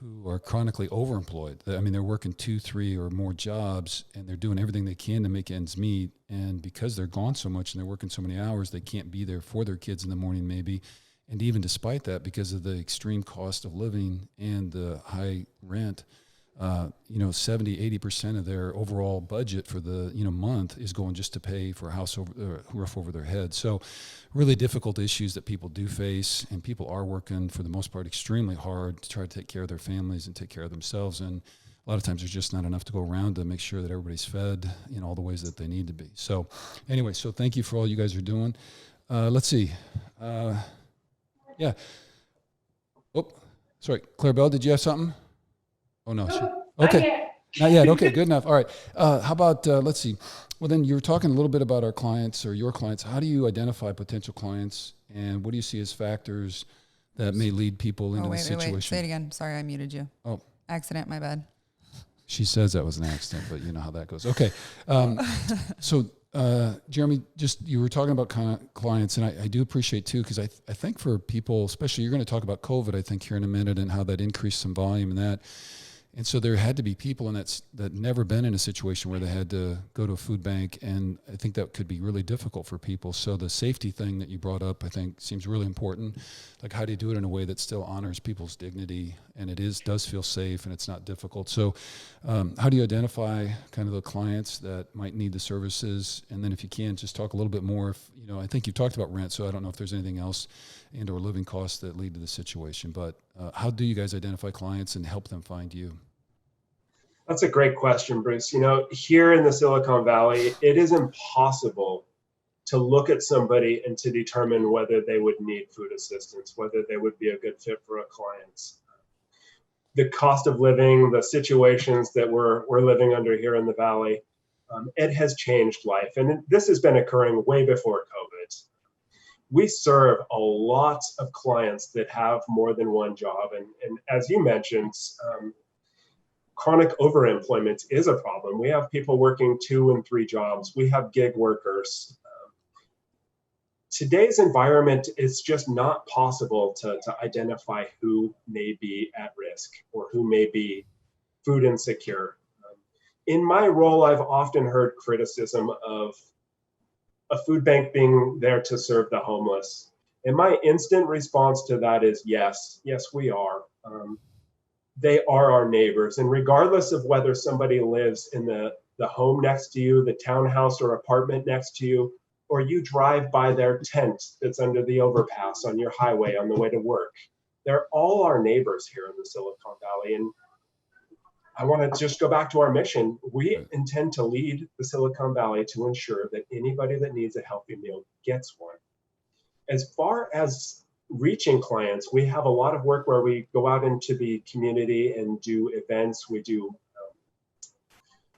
who are chronically overemployed. I mean, they're working 2, 3 or more jobs and they're doing everything they can to make ends meet. And because they're gone so much and they're working so many hours, they can't be there for their kids in the morning maybe. And even despite that, because of the extreme cost of living and the high rent, you know, 70-80% of their overall budget for the, you know, month is going just to pay for a roof over their head. So really difficult issues that people do face, and people are working for the most part extremely hard to try to take care of their families and take care of themselves. And a lot of times there's just not enough to go around to make sure that everybody's fed in all the ways that they need to be. So anyway, so thank you for all you guys are doing. Let's see. Yeah. Oh, sorry. Claribel, did you have something? Oh, no. Okay. Not yet. Okay, good enough. All right. How about, let's see. Well, then you were talking a little bit about our clients or your clients. How do you identify potential clients, and what do you see as factors that may lead people into the situation? Wait. Say it again. Sorry, I muted you. Oh. Accident, my bad. She says that was an accident, but you know how that goes. Okay. So, Jeremy, just you were talking about clients, and I do appreciate too, because I think for people, especially you're going to talk about COVID, I think here in a minute, and how that increased some volume and that. And so there had to be people in that never been in a situation where they had to go to a food bank, and I think that could be really difficult for people. So the safety thing that you brought up, I think, seems really important. Like, how do you do it in a way that still honors people's dignity, and does feel safe, and it's not difficult? So how do you identify kind of the clients that might need the services? And then if you can, just talk a little bit more. I think you've talked about rent, so I don't know if there's anything else and or living costs that lead to the situation. But how do you guys identify clients and help them find you? That's a great question, Bruce. Here in the Silicon Valley, it is impossible to look at somebody and to determine whether they would need food assistance, whether they would be a good fit for a client. The cost of living, the situations that we're living under here in the Valley, it has changed life. And this has been occurring way before COVID. We serve a lot of clients that have more than one job. And as you mentioned, chronic overemployment is a problem. We have people working 2 and 3 jobs. We have gig workers. Today's environment, is just not possible to identify who may be at risk or who may be food insecure. In my role, I've often heard criticism of a food bank being there to serve the homeless. And my instant response to that is yes, we are. They are our neighbors. And regardless of whether somebody lives in the home next to you, the townhouse or apartment next to you, or you drive by their tent that's under the overpass on your highway on the way to work, they're all our neighbors here in the Silicon Valley. And I want to just go back to our mission. We intend to lead the Silicon Valley to ensure that anybody that needs a healthy meal gets one. As far as reaching clients, we have a lot of work where we go out into the community and do events. We do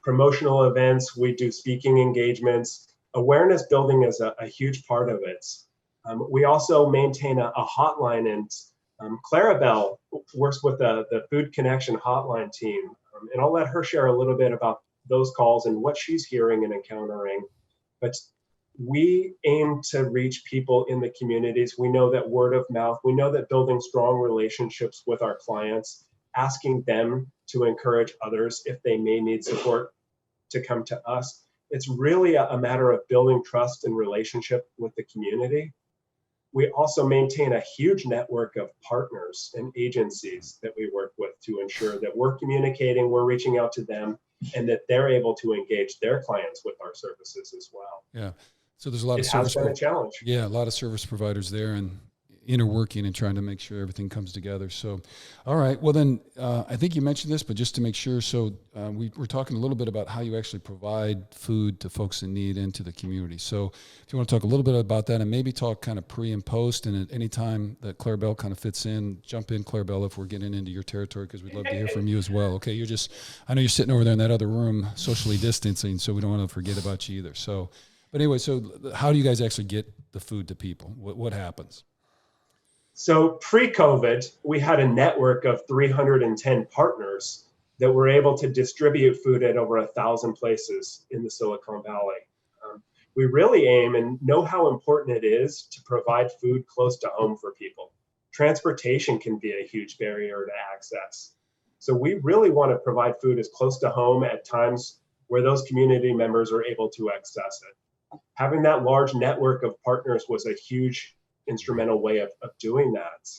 promotional events. We do speaking engagements. Awareness building is a huge part of it. We also maintain a hotline, and Clarabel works with the Food Connection hotline team. And I'll let her share a little bit about those calls and what she's hearing and encountering. But we aim to reach people in the communities. We know that word of mouth, we know that building strong relationships with our clients, asking them to encourage others if they may need support to come to us. It's really a matter of building trust and relationship with the community. We also maintain a huge network of partners and agencies that we work with to ensure that we're communicating, we're reaching out to them, and that they're able to engage their clients with our services as well. Yeah. So there's a lot of service. It has been a challenge. Yeah, a lot of service providers there and interworking and trying to make sure everything comes together. So, all right. Well, then I think you mentioned this, but just to make sure. So we're talking a little bit about how you actually provide food to folks in need and to the community. So if you want to talk a little bit about that and maybe talk kind of pre and post, and at any time that Clarabel kind of fits in, jump in, Clarabel, if we're getting into your territory, because we'd love to hear from you as well. Okay. I know you're sitting over there in that other room, socially distancing, so we don't want to forget about you either. So, but anyway, so how do you guys actually get the food to people? What happens? So pre-COVID, we had a network of 310 partners that were able to distribute food at over 1,000 places in the Silicon Valley. We really aim and know how important it is to provide food close to home for people. Transportation can be a huge barrier to access. So we really want to provide food as close to home at times where those community members are able to access it. Having that large network of partners was a huge instrumental way of doing that.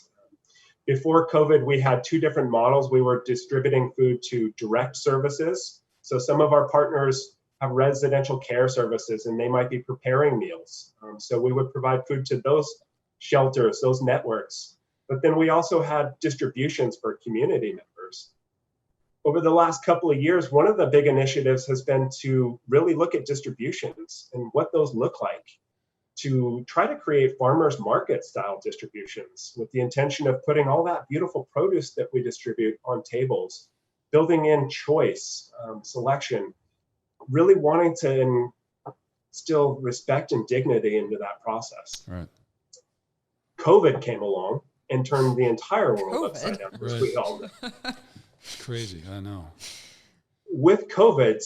Before COVID, we had two different models. We were distributing food to direct services. So some of our partners have residential care services and they might be preparing meals. So we would provide food to those shelters, those networks. But then we also had distributions for community members. Over the last couple of years, one of the big initiatives has been to really look at distributions and what those look like, to try to create farmers market style distributions with the intention of putting all that beautiful produce that we distribute on tables, building in choice, selection, really wanting to instill respect and dignity into that process. Right. COVID came along and turned the entire world upside down, as we all know. It's crazy, I know. With COVID,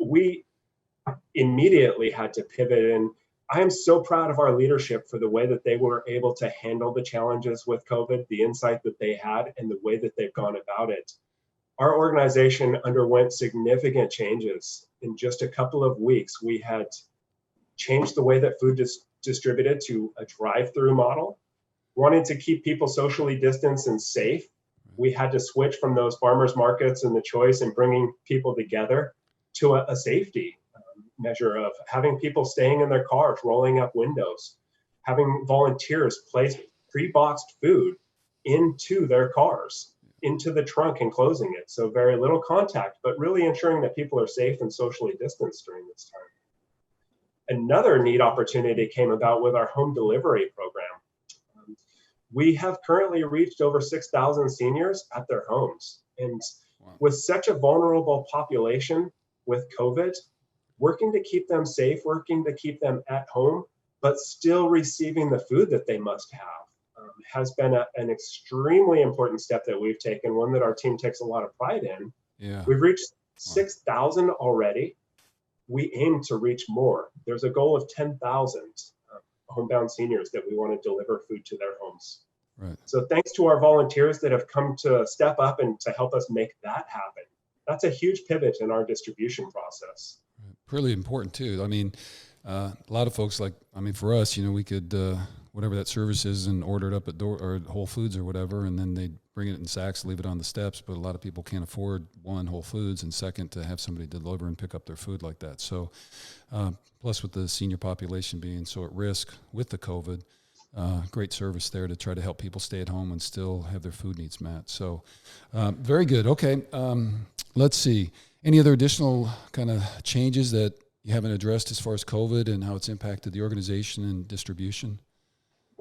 we immediately had to pivot, and I am so proud of our leadership for the way that they were able to handle the challenges with COVID, the insight that they had, and the way that they've gone about it. Our organization underwent significant changes. In just a couple of weeks, we had changed the way that food is distributed to a drive-thru model. Wanting to keep people socially distanced and safe, we had to switch from those farmers markets and the choice and bringing people together to a safety measure of having people staying in their cars, rolling up windows, having volunteers place pre-boxed food into their cars, into the trunk and closing it. So very little contact, but really ensuring that people are safe and socially distanced during this time. Another neat opportunity came about with our home delivery program. We have currently reached over 6,000 seniors at their homes. And with such a vulnerable population with COVID, working to keep them safe, working to keep them at home, but still receiving the food that they must have has been an extremely important step that we've taken, one that our team takes a lot of pride in. Yeah. We've reached 6,000 already. We aim to reach more. There's a goal of 10,000 homebound seniors that we want to deliver food to their homes. Right. So thanks to our volunteers that have come to step up and to help us make that happen. That's a huge pivot in our distribution process. Really important too. I mean, a lot of folks for us, we could, whatever that service is, and order it up at Whole Foods or whatever, and then they bring it in sacks, leave it on the steps. But a lot of people can't afford, one, Whole Foods, and second, to have somebody deliver and pick up their food like that. So, plus with the senior population being so at risk with the COVID, great service there to try to help people stay at home and still have their food needs met. So, very good. Okay, let's see. Any other additional kind of changes that you haven't addressed as far as COVID and how it's impacted the organization and distribution?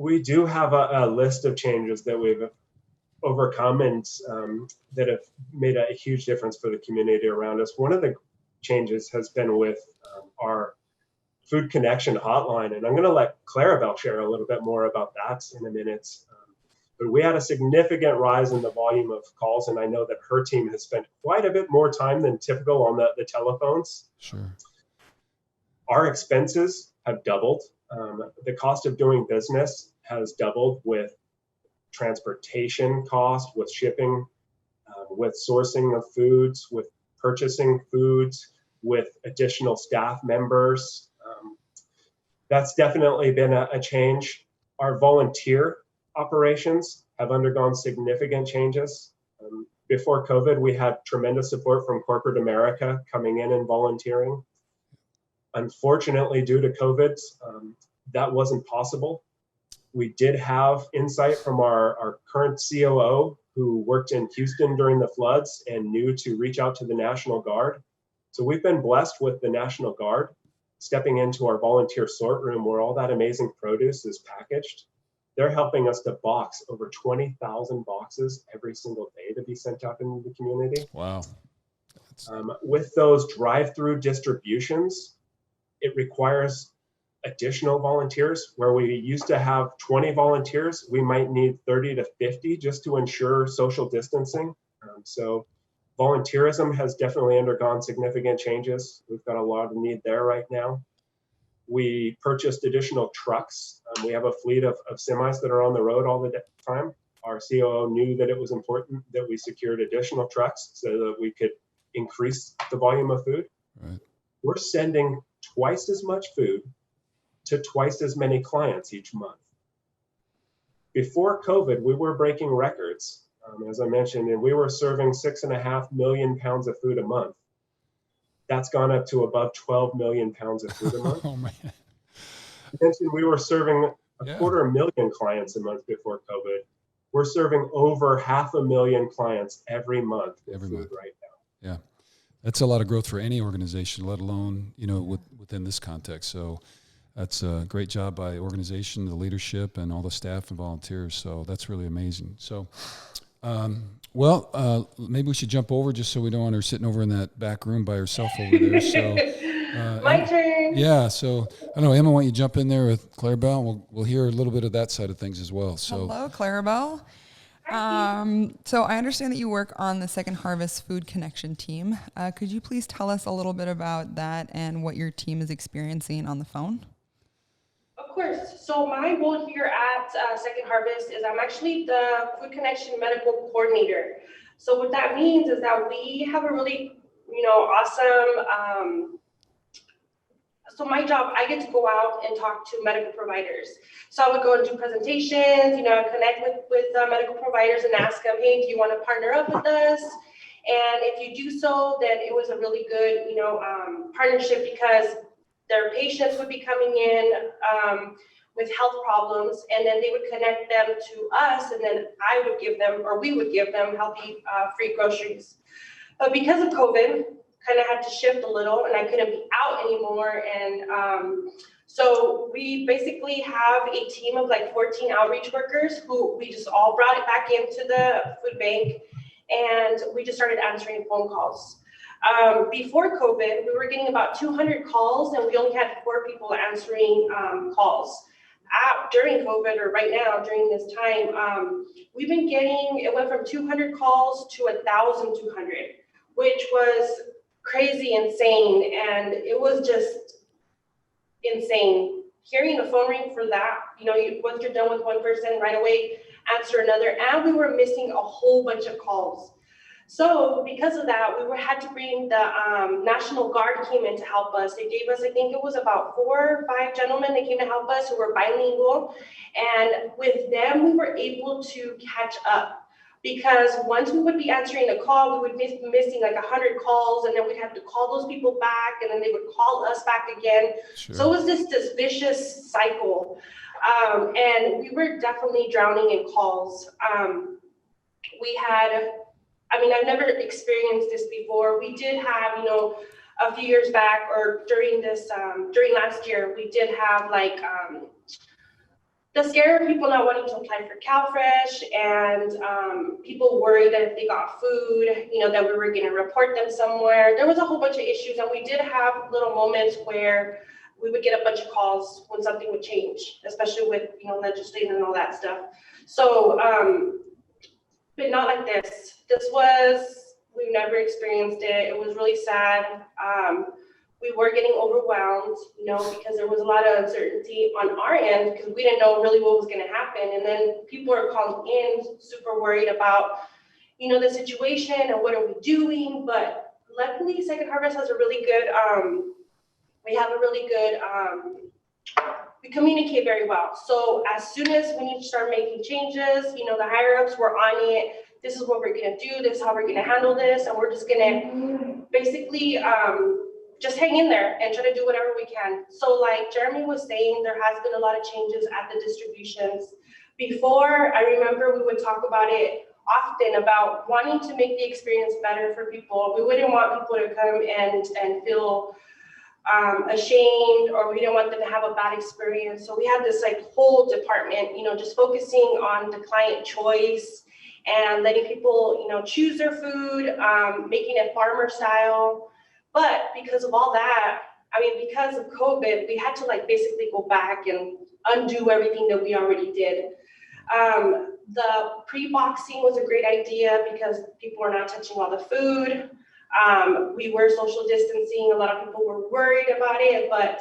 We do have a list of changes that we've overcome and that have made a huge difference for the community around us. One of the changes has been with our Food Connection hotline, and I'm going to let Clarabel share a little bit more about that in a minute. But we had a significant rise in the volume of calls, and I know that her team has spent quite a bit more time than typical on the telephones. Sure. Our expenses have doubled. The cost of doing business has doubled with transportation cost, with shipping, with sourcing of foods, with purchasing foods, with additional staff members. That's definitely been a change. Our volunteer operations have undergone significant changes. Before COVID, we had tremendous support from corporate America coming in and volunteering. Unfortunately, due to COVID, that wasn't possible. We did have insight from our current COO who worked in Houston during the floods and knew to reach out to the National Guard. So we've been blessed with the National Guard stepping into our volunteer sort room where all that amazing produce is packaged. They're helping us to box over 20,000 boxes every single day to be sent out into the community. Wow. With those drive-through distributions, it requires additional volunteers. Where we used to have 20 volunteers, we might need 30 to 50 just to ensure social distancing. So volunteerism has definitely undergone significant changes. We've got a lot of need there right now. We purchased additional trucks. We have a fleet of semis that are on the road all the time. Our COO knew that it was important that we secured additional trucks so that we could increase the volume of food. Right. We're sending twice as much food to twice as many clients each month. Before COVID, we were breaking records, as I mentioned, and we were serving 6.5 million pounds of food a month. That's gone up to above 12 million pounds of food a month. Oh, man. I mentioned we were serving a 250,000 clients a month before COVID. We're serving over 500,000 clients every month with food right now. Yeah. That's a lot of growth for any organization, let alone, within this context. So that's a great job by the organization, the leadership, and all the staff and volunteers. So that's really amazing. So, maybe we should jump over just so we don't want her sitting over in that back room by herself over there. So, my turn. Yeah. So I don't know, Emma, why don't you jump in there with Claribel? We'll hear a little bit of that side of things as well. So, hello, Clarabel. So I understand that you work on the Second Harvest Food Connection team. Could you please tell us a little bit about that and what your team is experiencing on the phone? Of course. So my role here at Second Harvest is I'm actually the Food Connection Medical Coordinator. So what that means is that we have a really, awesome, so my job, I get to go out and talk to medical providers. So I would go and do presentations, connect with medical providers and ask them, hey, do you want to partner up with us? And if you do so, then it was a really good, partnership because their patients would be coming in with health problems, and then they would connect them to us, and then we would give them healthy, free groceries. But because of COVID, kind of had to shift a little, and I couldn't be out anymore. And so we basically have a team of like 14 outreach workers who we just all brought it back into the food bank, and we just started answering phone calls. Before COVID, we were getting about 200 calls, and we only had 4 people answering calls. During COVID, or right now during this time, we've been getting, it went from 200 calls to 1,200, which was crazy insane, and it was just insane. Hearing the phone ring for that, once you're done with one person, right away answer another, and we were missing a whole bunch of calls. So because of that, we had to bring the National Guard came in to help us. They gave us, I think it was about 4 or 5 gentlemen that came to help us who were bilingual, and with them we were able to catch up. Because once we would be answering a call, we would be missing like 100 calls, and then we'd have to call those people back, and then they would call us back again. Sure. So it was this vicious cycle. And we were definitely drowning in calls. I've never experienced this before. We did have, a few years back, or during last year, we did have the scare of people not wanting to apply for CalFresh, and people worried that if they got food, that we were going to report them somewhere. There was a whole bunch of issues, and we did have little moments where we would get a bunch of calls when something would change, especially with legislation and all that stuff. So, but not like this. We've never experienced it. It was really sad. We were getting overwhelmed, because there was a lot of uncertainty on our end because we didn't know really what was going to happen. And then people are calling in super worried about, the situation and what are we doing. But luckily, Second Harvest has a really good, we communicate very well. So as soon as we need to start making changes, the higher ups were on it. This is what we're going to do. This is how we're going to handle this. And we're just going to basically, just hang in there and try to do whatever we can. So like Jeremy was saying, there has been a lot of changes at the distributions. Before, I remember we would talk about it often about wanting to make the experience better for people. We wouldn't want people to come and feel ashamed, or we didn't want them to have a bad experience. So we had this whole department, just focusing on the client choice and letting people, choose their food, making it farmer style. But because of all that, because of COVID, we had to basically go back and undo everything that we already did. The pre-boxing was a great idea because people were not touching all the food. We were social distancing. A lot of people were worried about it, but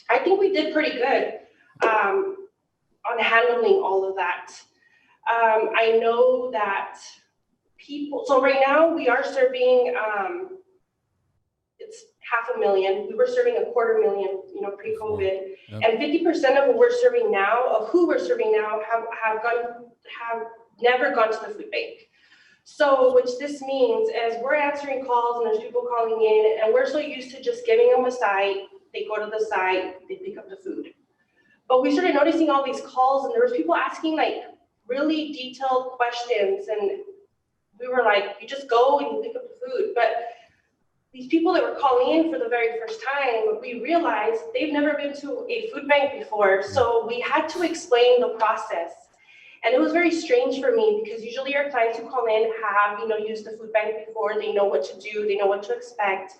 I think we did pretty good on handling all of that. I know that so right now we are serving, it's 500,000. We were serving 250,000, pre-COVID, Yep. and 50% of what we're serving now, of who we're serving now, have never gone to the food bank. So, which this means is we're answering calls and there's people calling in, and we're so used to just giving them a site. They go to the site, they pick up the food. But we started noticing all these calls, and there was people asking really detailed questions, and we were like, you just go and you pick up the food. But these people that were calling in for the very first time, we realized they've never been to a food bank before. So we had to explain the process. And it was very strange for me because usually our clients who call in have, used the food bank before. They know what to do. They know what to expect.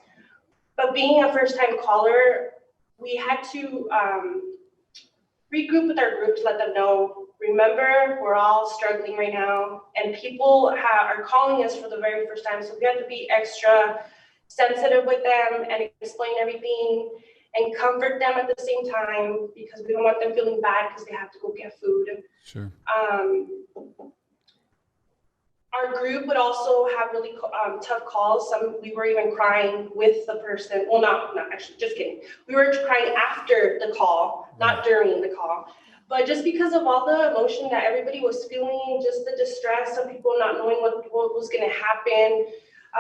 But being a first-time caller, we had to regroup with our group to let them know, remember, we're all struggling right now. And people are calling us for the very first time. So we had to be extra sensitive with them and explain everything and comfort them at the same time because we don't want them feeling bad because they have to go get food. Sure. Our group would also have really tough calls. We were even crying with the person. Well, not actually, just kidding. We were crying after the call, not during the call. But just because of all the emotion that everybody was feeling, just the distress of people not knowing what was going to happen.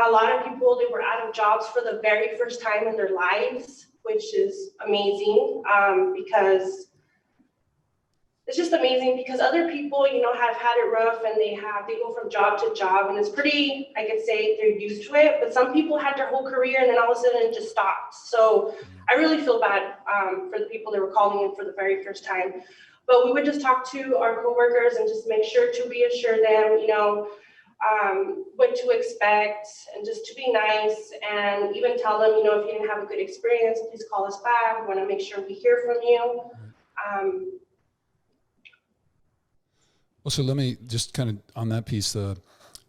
A lot of people, they were out of jobs for the very first time in their lives, which is amazing because it's just amazing because other people, have had it rough and they go from job to job and it's pretty, I could say they're used to it, but some people had their whole career and then all of a sudden it just stopped. So I really feel bad for the people that were calling in for the very first time. But we would just talk to our coworkers and just make sure to reassure them, what to expect and just to be nice and even tell them, if you didn't have a good experience, please call us back. We want to make sure we hear from you. Well, so let me just kind of on that piece, the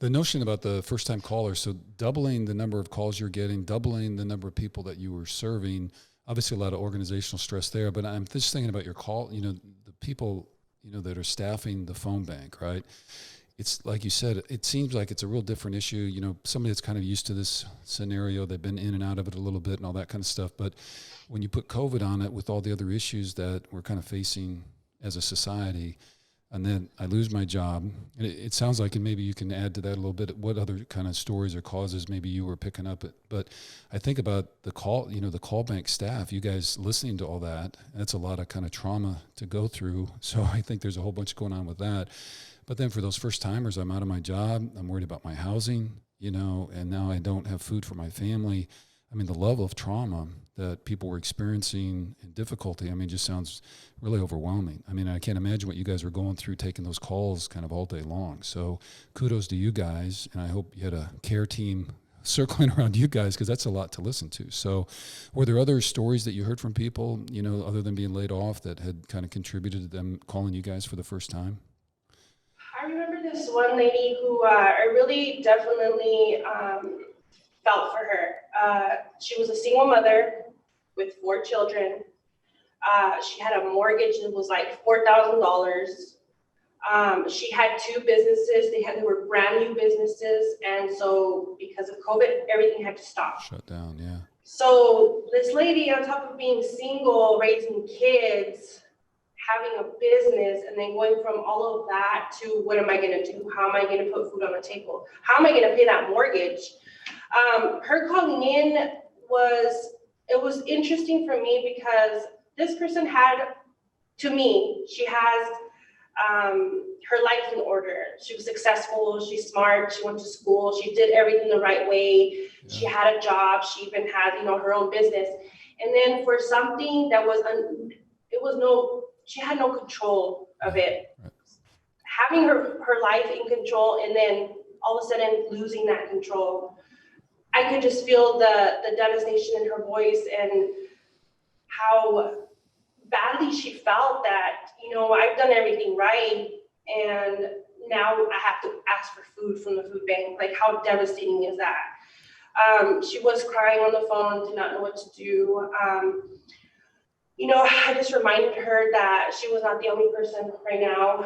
notion about the first-time caller, so doubling the number of calls you're getting, doubling the number of people that you were serving, obviously a lot of organizational stress there, but I'm just thinking about your call, the people, that are staffing the phone bank, right? It's like you said, it seems like it's a real different issue. Somebody that's kind of used to this scenario, they've been in and out of it a little bit and all that kind of stuff. But when you put COVID on it with all the other issues that we're kind of facing as a society, and then I lose my job, and it sounds like, and maybe you can add to that a little bit, what other kind of stories or causes maybe you were picking up at. But I think about the call, the call bank staff, you guys listening to all that, that's a lot of kind of trauma to go through. So I think there's a whole bunch going on with that. But then for those first timers, I'm out of my job. I'm worried about my housing, and now I don't have food for my family. I mean, the level of trauma that people were experiencing and difficulty, I mean, just sounds really overwhelming. I mean, I can't imagine what you guys were going through taking those calls kind of all day long. So kudos to you guys. And I hope you had a care team circling around you guys, because that's a lot to listen to. So were there other stories that you heard from people, you know, other than being laid off, that had kind of contributed to them calling you guys for the first time? I remember this one lady who I really definitely felt for her. She was a single mother with 4 children. She had a mortgage that was like $4,000. She had 2 businesses. They were brand new businesses, and so because of COVID, everything had to stop. Shut down, yeah. So this lady, on top of being single, raising kids, having a business, and then going from all of that to what am I going to do? How am I going to put food on the table? How am I going to pay that mortgage? Her calling in was interesting for me, because this person had, to me, she has her life in order. She was successful, she's smart, she went to school, she did everything the right way. Yeah. She had a job, she even had, you know, her own business. And then for something that was, she had no control of it. Right. Having her life in control, and then all of a sudden losing that control. I could just feel the devastation in her voice, and how badly she felt that, you know, I've done everything right, and now I have to ask for food from the food bank. Like, how devastating is that? She was crying on the phone, did not know what to do. You know, I just reminded her that she was not the only person right now,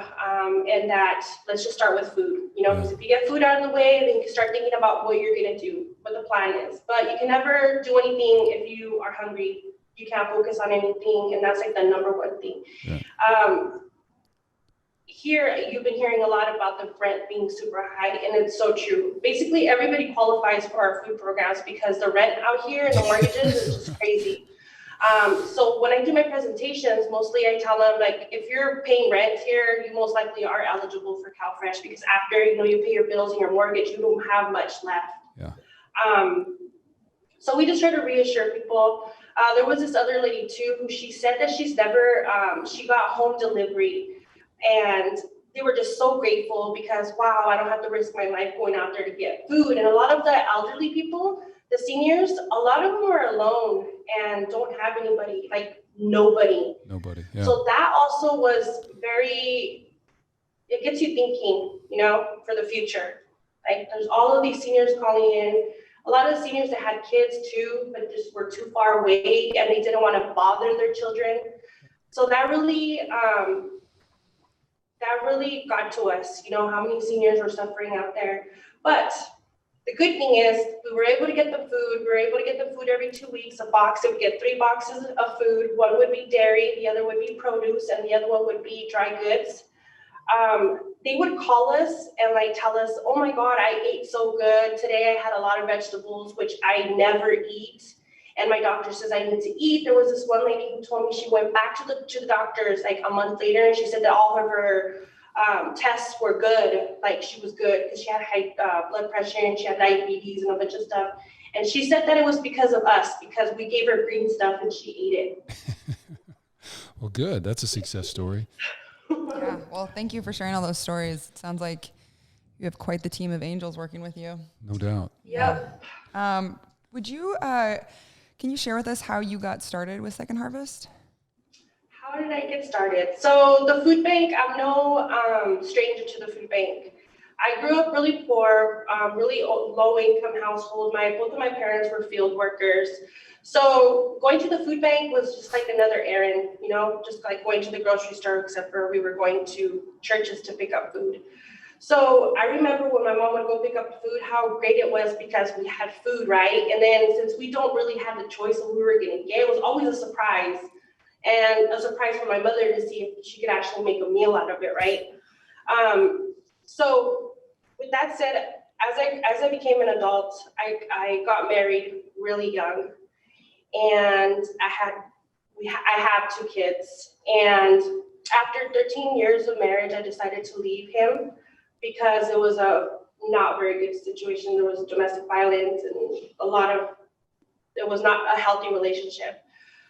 and that let's just start with food. You know, because if you get food out of the way, then you can start thinking about what you're going to do, what the plan is. But you can never do anything if you are hungry. You can't focus on anything, and that's like the number one thing. Yeah. Here, you've been hearing a lot about the rent being super high, and it's so true. Basically, everybody qualifies for our food programs because the rent out here and the mortgages is just crazy. So when I do my presentations, mostly I tell them, like, if you're paying rent here, you most likely are eligible for CalFresh, because after, you know, you pay your bills and your mortgage, you don't have much left. Yeah. So we just try to reassure people. There was this other lady too, who she said that she's never, she got home delivery, and they were just so grateful because, wow, I don't have to risk my life going out there to get food. And a lot of the elderly people, the seniors, a lot of them are alone and don't have anybody, like nobody. Yeah. So that also was it gets you thinking, you know, for the future. Like, there's all of these seniors calling in. A lot of seniors that had kids too, but just were too far away and they didn't want to bother their children. So that really got to us, you know, how many seniors were suffering out there. But the good thing is we were able to get the food. We were able to get the food every 2 weeks, a box. So we get 3 boxes of food. One would be dairy, the other would be produce, and the other one would be dry goods. They would call us and like tell us, oh my God, I ate so good. Today I had a lot of vegetables, which I never eat. And my doctor says I need to eat. There was this one lady who told me she went back to the doctors like a month later, and she said that all of her tests were good. Like, she was good because she had high blood pressure and she had diabetes and a bunch of stuff. And she said that it was because of us, because we gave her green stuff and she ate it. Well, good. That's a success story. Yeah. Well, thank you for sharing all those stories. It sounds like you have quite the team of angels working with you. No doubt. Yep. Would you, can you share with us how you got started with Second Harvest? How did I get started? So the food bank, I'm no stranger to the food bank. I grew up really poor, really low income household. Both of my parents were field workers. So going to the food bank was just like another errand, you know, just like going to the grocery store, except for we were going to churches to pick up food. So I remember when my mom would go pick up food, how great it was because we had food, right? And then since we don't really have the choice of what we were going to get, it was always a surprise. And a surprise for my mother to see if she could actually make a meal out of it, right? So with that said, as I became an adult, I got married really young, and I have 2 kids. And after 13 years of marriage, I decided to leave him because it was a not very good situation. There was domestic violence and a lot of it was not a healthy relationship.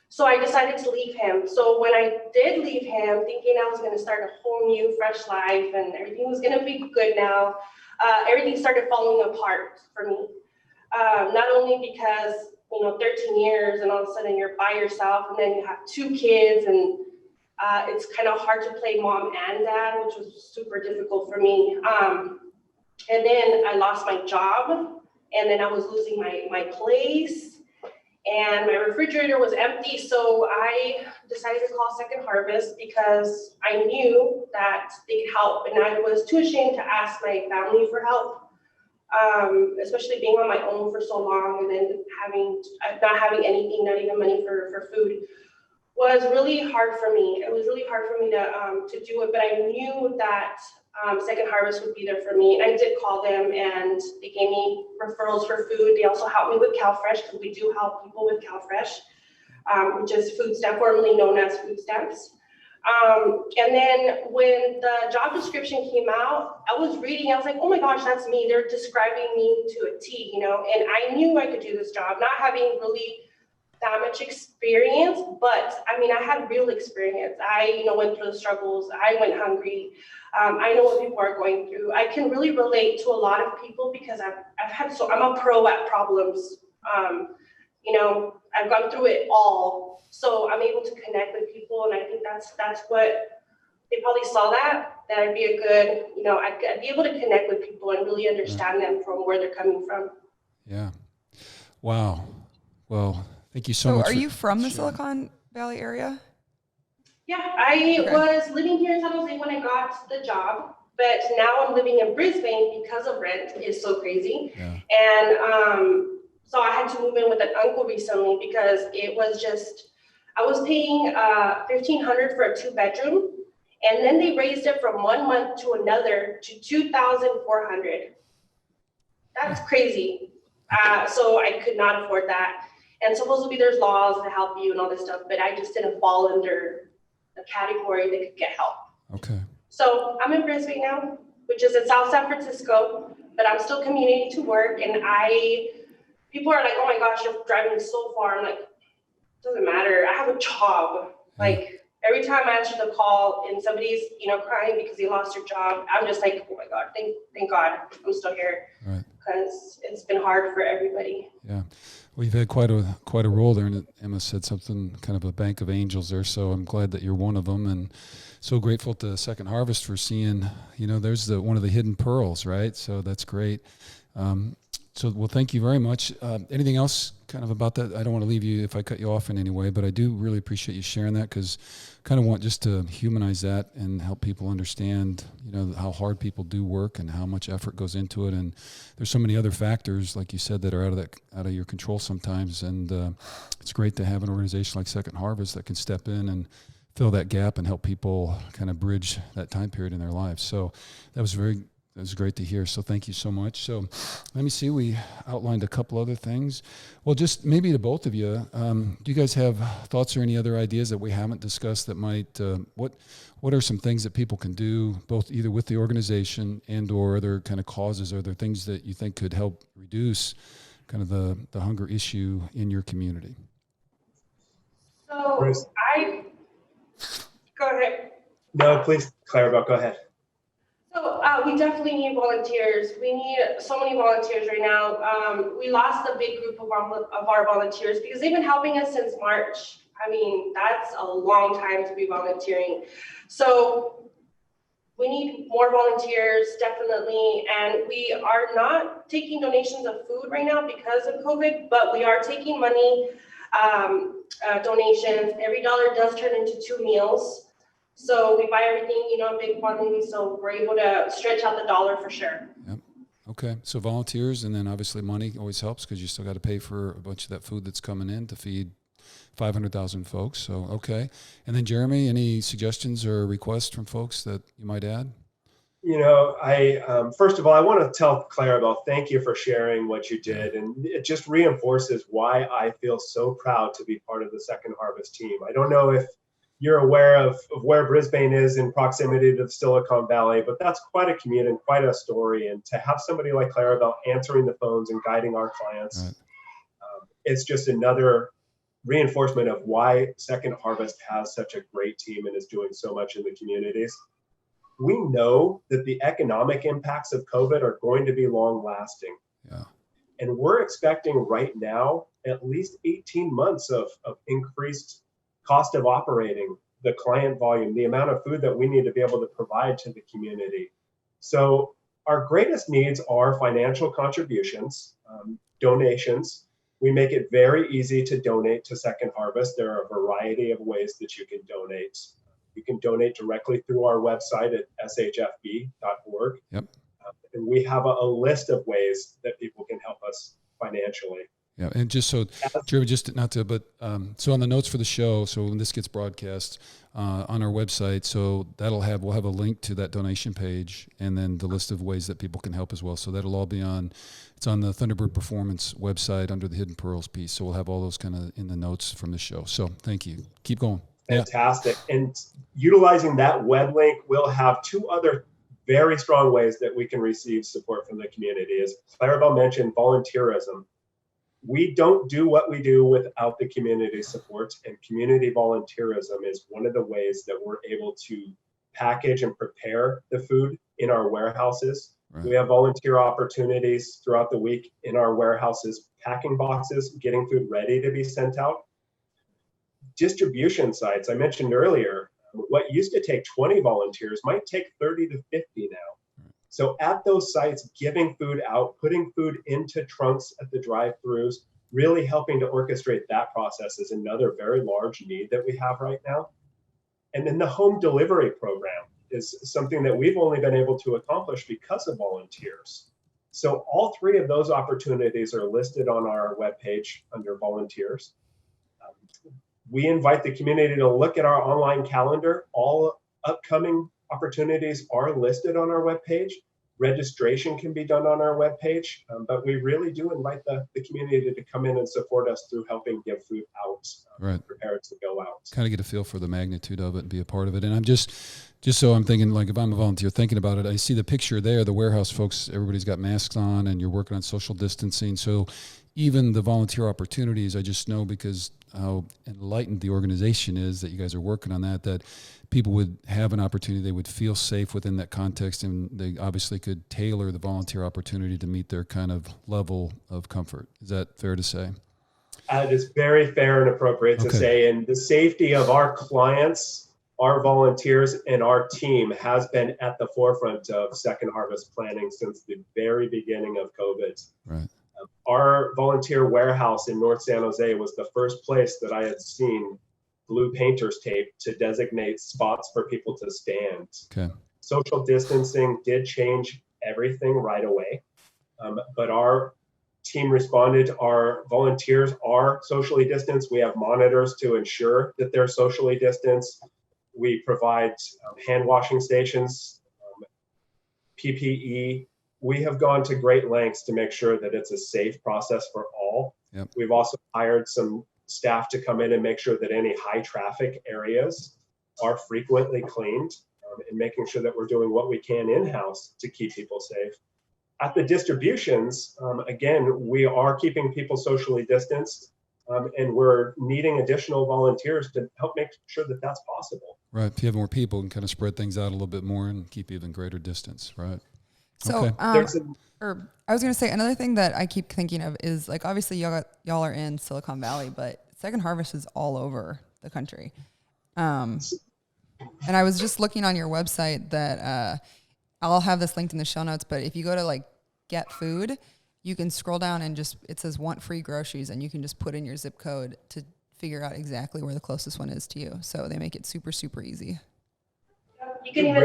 So I decided to leave him. So when I did leave him, thinking I was going to start a whole new fresh life and everything was going to be good now, everything started falling apart for me. Not only because, 13 years and all of a sudden you're by yourself and then you have 2 kids and it's kind of hard to play mom and dad, which was super difficult for me. And then I lost my job, and then I was losing my place, and my refrigerator was empty. So I decided to call Second Harvest because I knew that they could help, and I was too ashamed to ask my family for help. Especially being on my own for so long and then not having anything, not even money for food, was really hard for me. It was really hard for me to do it, but I knew that Second Harvest would be there for me. And I did call them, and they gave me referrals for food. They also helped me with CalFresh, because we do help people with CalFresh, which is food stamp, formerly known as food stamps. And then when the job description came out, I was reading, I was like, oh my gosh, that's me. They're describing me to a T, and I knew I could do this job, not having really that much experience, but I mean, I had real experience. I, went through the struggles. I went hungry. I know what people are going through. I can really relate to a lot of people because I'm a pro at problems. I've gone through it all. So I'm able to connect with people, and I think that's what they probably saw, that I'd be a good, I'd be able to connect with people and really understand them from where they're coming from. Yeah. Wow. Well, thank you so much. Are you from the Silicon Valley area? Yeah, I was living here in San Jose when I got the job, but now I'm living in Brisbane because of rent is so crazy. Yeah. And so I had to move in with an uncle recently because it was just, I was paying $1,500 for a 2-bedroom, and then they raised it from 1 month to another to $2,400. That's crazy. So I could not afford that. And supposedly there's laws to help you and all this stuff, but I just didn't fall under the category that could get help. Okay. So I'm in Brisbane now, which is in South San Francisco, but I'm still commuting to work. And people are like, oh my gosh, you're driving so far. I'm like, it doesn't matter. I have a job. Like every time I answer the call and somebody's, crying because they lost their job, I'm just like, oh my God, thank God I'm still here. Right. Because it's been hard for everybody. Yeah. Well, you've had quite a role there, and Emma said something, kind of a bank of angels there. So I'm glad that you're one of them, and so grateful to Second Harvest for seeing, there's one of the hidden pearls, right? So that's great. Well, thank you very much. Anything else kind of about that? I don't want to leave you if I cut you off in any way, but I do really appreciate you sharing that, because kind of want just to humanize that and help people understand, how hard people do work and how much effort goes into it. And there's so many other factors, like you said, that are out of your control sometimes. And it's great to have an organization like Second Harvest that can step in and fill that gap and help people kind of bridge that time period in their lives. So that was great to hear. So thank you so much. So let me see, we outlined a couple other things. Well, just maybe to both of you, do you guys have thoughts or any other ideas that we haven't discussed that might, what are some things that people can do, both either with the organization and or other kind of causes? Are there things that you think could help reduce kind of the hunger issue in your community? So go ahead. No, please, Clarabel, go ahead. So we definitely need volunteers. We need so many volunteers right now. We lost a big group of our volunteers because they've been helping us since March. I mean, that's a long time to be volunteering. So we need more volunteers, definitely. And we are not taking donations of food right now because of COVID, but we are taking money, donations. Every dollar does turn into 2 meals. So we buy everything, in big quantities, so we're able to stretch out the dollar for sure. Yep. Okay. So volunteers, and then obviously money always helps because you still got to pay for a bunch of that food that's coming in to feed 500,000 folks. So, okay. And then Jeremy, any suggestions or requests from folks that you might add? First of all, I want to tell Clarabel, thank you for sharing what you did. And it just reinforces why I feel so proud to be part of the Second Harvest team. I don't know if you're aware of where Brisbane is in proximity to the Silicon Valley, but that's quite a commute and quite a story. And to have somebody like Clarabel answering the phones and guiding our clients, it's just another reinforcement of why Second Harvest has such a great team and is doing so much in the communities. We know that the economic impacts of COVID are going to be long lasting. Yeah. And we're expecting right now at least 18 months of increased cost of operating, the client volume, the amount of food that we need to be able to provide to the community. So our greatest needs are financial contributions, donations. We make it very easy to donate to Second Harvest. There are a variety of ways that you can donate. You can donate directly through our website at shfb.org. Yep. And we have a list of ways that people can help us financially. Yeah, and just so, Jeremy, just not to, but so on the notes for the show, so when this gets broadcast on our website, so we'll have a link to that donation page, and then the list of ways that people can help as well. So that'll all be it's on the Thunderbird Performance website under the Hidden Pearls piece. So we'll have all those kind of in the notes from the show. So thank you. Keep going. Fantastic. Yeah. And utilizing that web link, we'll have two other very strong ways that we can receive support from the community. As Clarabel mentioned, volunteerism. We don't do what we do without the community support, and community volunteerism is one of the ways that we're able to package and prepare the food in our warehouses. Right. We have volunteer opportunities throughout the week in our warehouses, packing boxes, getting food ready to be sent out. Distribution sites, I mentioned earlier, what used to take 20 volunteers might take 30 to 50 now. So at those sites, giving food out, putting food into trunks at the drive-thrus, really helping to orchestrate that process is another very large need that we have right now. And then the home delivery program is something that we've only been able to accomplish because of volunteers. So all three of those opportunities are listed on our webpage under volunteers. We invite the community to look at our online calendar. All upcoming opportunities are listed on our webpage. Registration can be done on our webpage, but we really do invite the community to come in and support us through helping give food out, right. Prepare it to go out. Kind of get a feel for the magnitude of it and be a part of it. And I'm just so I'm thinking, like, if I'm a volunteer thinking about it, I see the picture there, the warehouse folks, everybody's got masks on and you're working on social distancing. So even the volunteer opportunities, I just know because how enlightened the organization is that you guys are working on that people would have an opportunity, they would feel safe within that context, and they obviously could tailor the volunteer opportunity to meet their kind of level of comfort. Is that fair to say? It is very fair and appropriate to say, and the safety of our clients, our volunteers, and our team has been at the forefront of Second Harvest planning since the very beginning of COVID. Right. Our volunteer warehouse in North San Jose was the first place that I had seen blue painter's tape to designate spots for people to stand. Okay. Social distancing did change everything right away, but our team responded. Our volunteers are socially distanced. We have monitors to ensure that they're socially distanced. We provide hand washing stations, PPE. We have gone to great lengths to make sure that it's a safe process for all. Yep. We've also hired some staff to come in and make sure that any high traffic areas are frequently cleaned, and making sure that we're doing what we can in-house to keep people safe. At the distributions, again, we are keeping people socially distanced, and we're needing additional volunteers to help make sure that that's possible. Right. If you have more people, you can kind of spread things out a little bit more and keep even greater distance, right? So, okay. I was going to say another thing that I keep thinking of is, like, obviously y'all are in Silicon Valley, but Second Harvest is all over the country. And I was just looking on your website that I'll have this linked in the show notes, but if you go to like get food, you can scroll down and it says want free groceries, and you can just put in your zip code to figure out exactly where the closest one is to you. So they make it super, super easy. You can even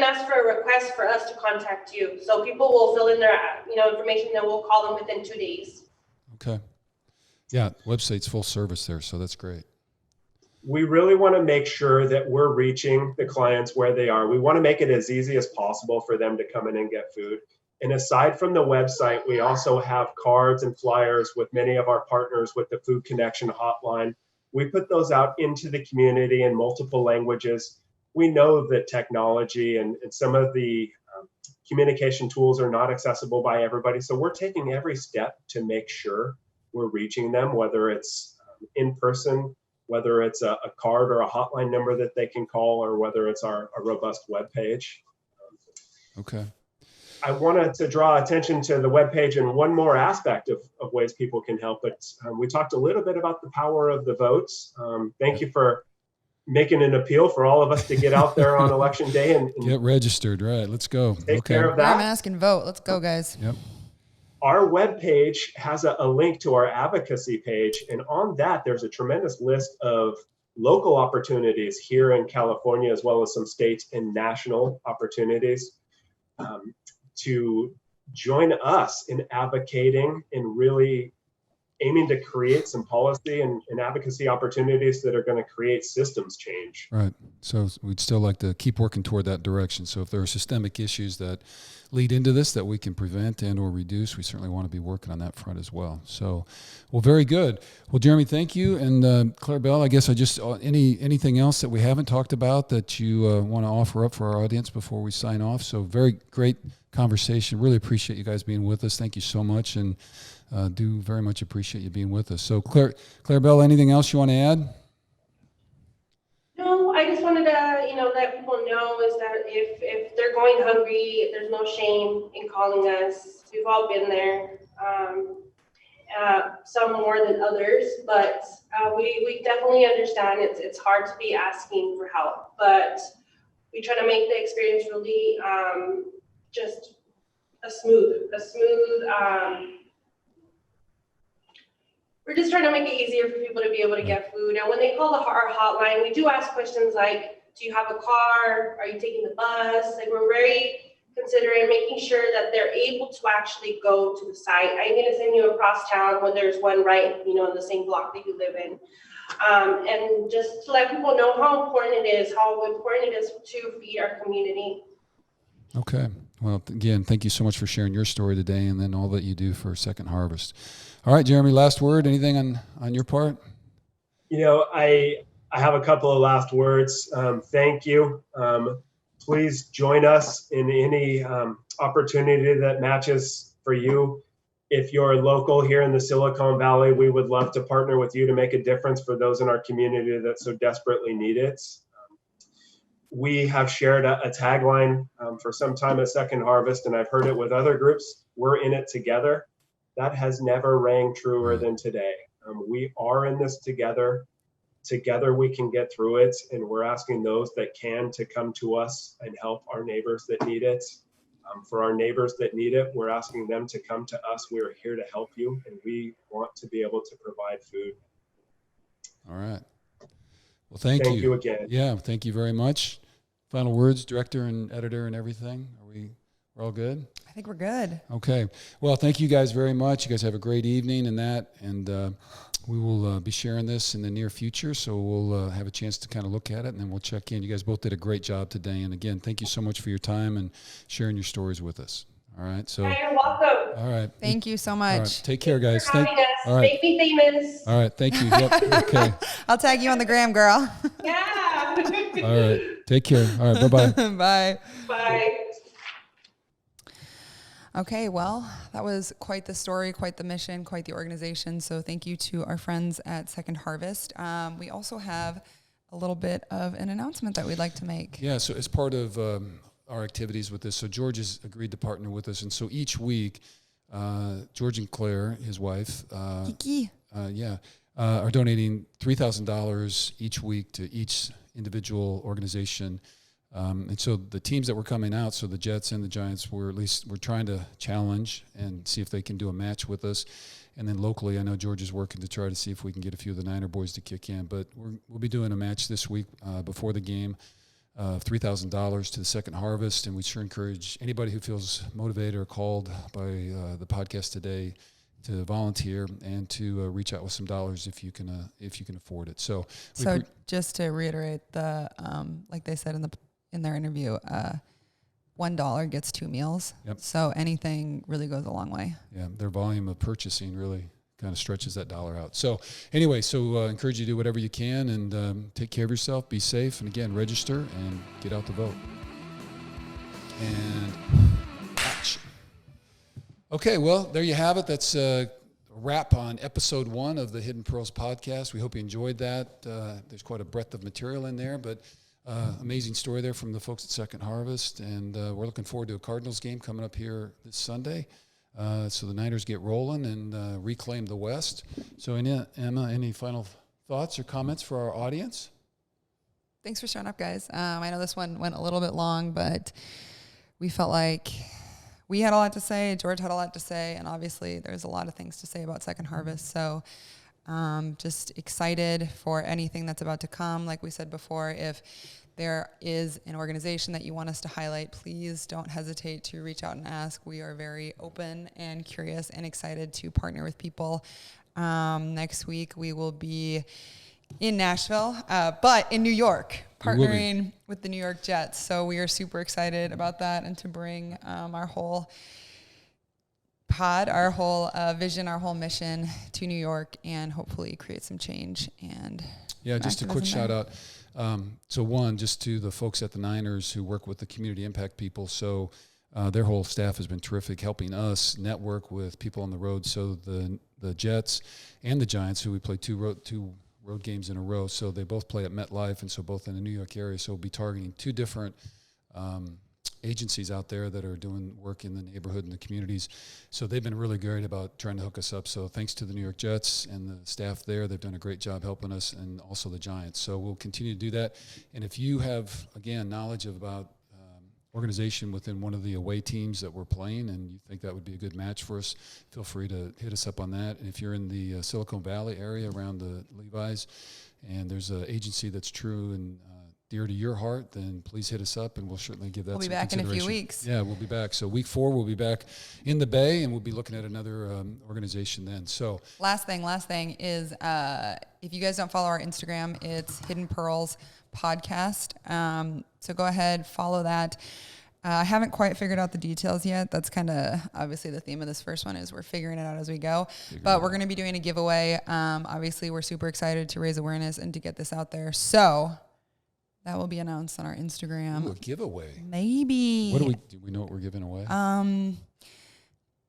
ask for a request for us to contact you. So people will fill in their information, and we'll call them within 2 days. Okay. Yeah, website's full service there, so that's great. We really want to make sure that we're reaching the clients where they are. We want to make it as easy as possible for them to come in and get food. And aside from the website, we also have cards and flyers with many of our partners with the Food Connection hotline. We put those out into the community in multiple languages. We know that technology and some of the communication tools are not accessible by everybody. So we're taking every step to make sure we're reaching them, whether it's in person, whether it's a card or a hotline number that they can call, or whether it's a robust webpage. Okay. I wanted to draw attention to the webpage and one more aspect of ways people can help. But we talked a little bit about the power of the votes. Thank you for making an appeal for all of us to get out there on election day and get registered. Right. Let's go. Take care of that. Wear a mask and vote. Let's go, guys. Yep. Our webpage has a link to our advocacy page. And on that, there's a tremendous list of local opportunities here in California, as well as some state and national opportunities. To join us in advocating and really aiming to create some policy and advocacy opportunities that are going to create systems change. Right. So we'd still like to keep working toward that direction. So if there are systemic issues that lead into this that we can prevent and or reduce, we certainly want to be working on that front as well. So, well, very good. Well, Jeremy, thank you. And Clarabel, I guess I just, anything else that we haven't talked about that you want to offer up for our audience before we sign off? So very great conversation. Really appreciate you guys being with us. Thank you so much. And do very much appreciate you being with us. So Clarabel, anything else you want to add? No, I just wanted to, let people know is that if they're going hungry, there's no shame in calling us. We've all been there, some more than others, but we definitely understand it's hard to be asking for help, but we try to make the experience really just a smooth. We're just trying to make it easier for people to be able to get food. And when they call our hotline, we do ask questions like, do you have a car? Are you taking the bus? Like, we're very considerate, making sure that they're able to actually go to the site. I'm going to send you across town when there's one right, in the same block that you live in. And just to let people know how important it is to feed our community. Okay. Well, again, thank you so much for sharing your story today and then all that you do for Second Harvest. All right, Jeremy, last word, anything on your part? I have a couple of last words. Thank you. Please join us in any opportunity that matches for you. If you're local here in the Silicon Valley, we would love to partner with you to make a difference for those in our community that so desperately need it. We have shared a tagline for some time at Second Harvest, and I've heard it with other groups. We're in it together. That has never rang truer than today. We are in this together. Together we can get through it, and we're asking those that can to come to us and help our neighbors that need it. For our neighbors that need it, we're asking them to come to us. We are here to help you, and we want to be able to provide food. All right. Well, thank you. Thank you again. Yeah, thank you very much. Final words, director and editor and everything. We're all good? I think we're good. Okay. Well, thank you guys very much. You guys have a great evening and we will be sharing this in the near future, so we'll have a chance to kind of look at it, and then we'll check in. You guys both did a great job today, and again, thank you so much for your time and sharing your stories with us. All right. So. You're welcome. All right. Thank you so much. All right. Take care, guys. Thanks for having us. All right. Make me famous. All right. Thank you. Yep. Okay. I'll tag you on the gram, girl. Yeah. All right. Take care. All right. Bye-bye. Bye. Bye. Okay, well, that was quite the story, quite the mission, quite the organization. So thank you to our friends at Second Harvest. We also have a little bit of an announcement that we'd like to make. Yeah, so as part of our activities with this, so George has agreed to partner with us. And so each week, George and Claire, his wife, Kiki. Are donating $3,000 each week to each individual organization. And so the teams that were coming out, so the Jets and the Giants, we're trying to challenge and see if they can do a match with us. And then locally, I know George is working to try to see if we can get a few of the Niner boys to kick in. But we'll be doing a match this week before the game, $3,000 to the Second Harvest. And we sure encourage anybody who feels motivated or called by the podcast today to volunteer and to reach out with some dollars if you can afford it. So just to reiterate, the like they said in their interview, $1 gets 2 meals. Yep. So anything really goes a long way. Yeah, their volume of purchasing really kind of stretches that dollar out. So anyway, encourage you to do whatever you can and take care of yourself, be safe, and again, register and get out to vote. And action. Okay, well, there you have it. That's wrap on episode 1 of the Hidden Pearls podcast. We hope you enjoyed that. There's quite a breadth of material in there, but amazing story there from the folks at Second Harvest. And we're looking forward to a Cardinals game coming up here this Sunday. So the Niners get rolling and reclaim the West. So Emma, any final thoughts or comments for our audience? Thanks for showing up, guys. I know this one went a little bit long, but we felt like we had a lot to say. George had a lot to say, and obviously there's a lot of things to say about Second Harvest. So just excited for anything that's about to come. Like we said before, if there is an organization that you want us to highlight, please don't hesitate to reach out and ask. We are very open and curious and excited to partner with people. Next week we will be in Nashville, but in New York, partnering with the New York Jets. So we are super excited about that and to bring our whole pod, our whole vision, our whole mission to New York and hopefully create some change. And just a quick shout out. So one, just to the folks at the Niners who work with the community impact people. So their whole staff has been terrific, helping us network with people on the road. So the Jets and the Giants, who we played two road games in a row. So they both play at MetLife, and so both in the New York area. So we'll be targeting 2 different agencies out there that are doing work in the neighborhood and the communities. So they've been really great about trying to hook us up. So thanks to the New York Jets and the staff there. They've done a great job helping us, and also the Giants. So we'll continue to do that. And if you have, again, knowledge about organization within one of the away teams that we're playing and you think that would be a good match for us, feel free to hit us up on that. And if you're in the Silicon Valley area around the Levi's and there's an agency that's true and dear to your heart, then please hit us up and we'll certainly give that some consideration. We'll be back in a few weeks. Yeah, we'll be back. So week 4, we'll be back in the Bay and we'll be looking at another organization then. So last thing is if you guys don't follow our Instagram, it's Hidden Pearls Podcast. So go ahead, follow that. I haven't quite figured out the details yet. That's kind of obviously the theme of this first one is we're figuring it out as we go. But we're going to be doing a giveaway. Obviously, we're super excited to raise awareness and to get this out there. So that will be announced on our Instagram. Ooh, a giveaway. Maybe. Do we know what we're giving away?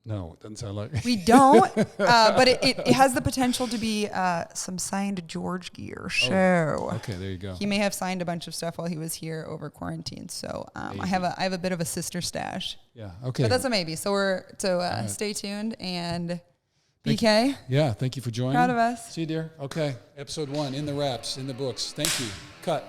No, it doesn't sound like we don't. But it has the potential to be some signed George gear. So okay, there you go. He may have signed a bunch of stuff while he was here over quarantine. So I have a bit of a sister stash. Yeah. Okay. But that's a maybe. So stay tuned and BK. Thank you for joining. Proud of us. See you, dear. Okay, episode 1 in the wraps, in the books. Thank you. Cut.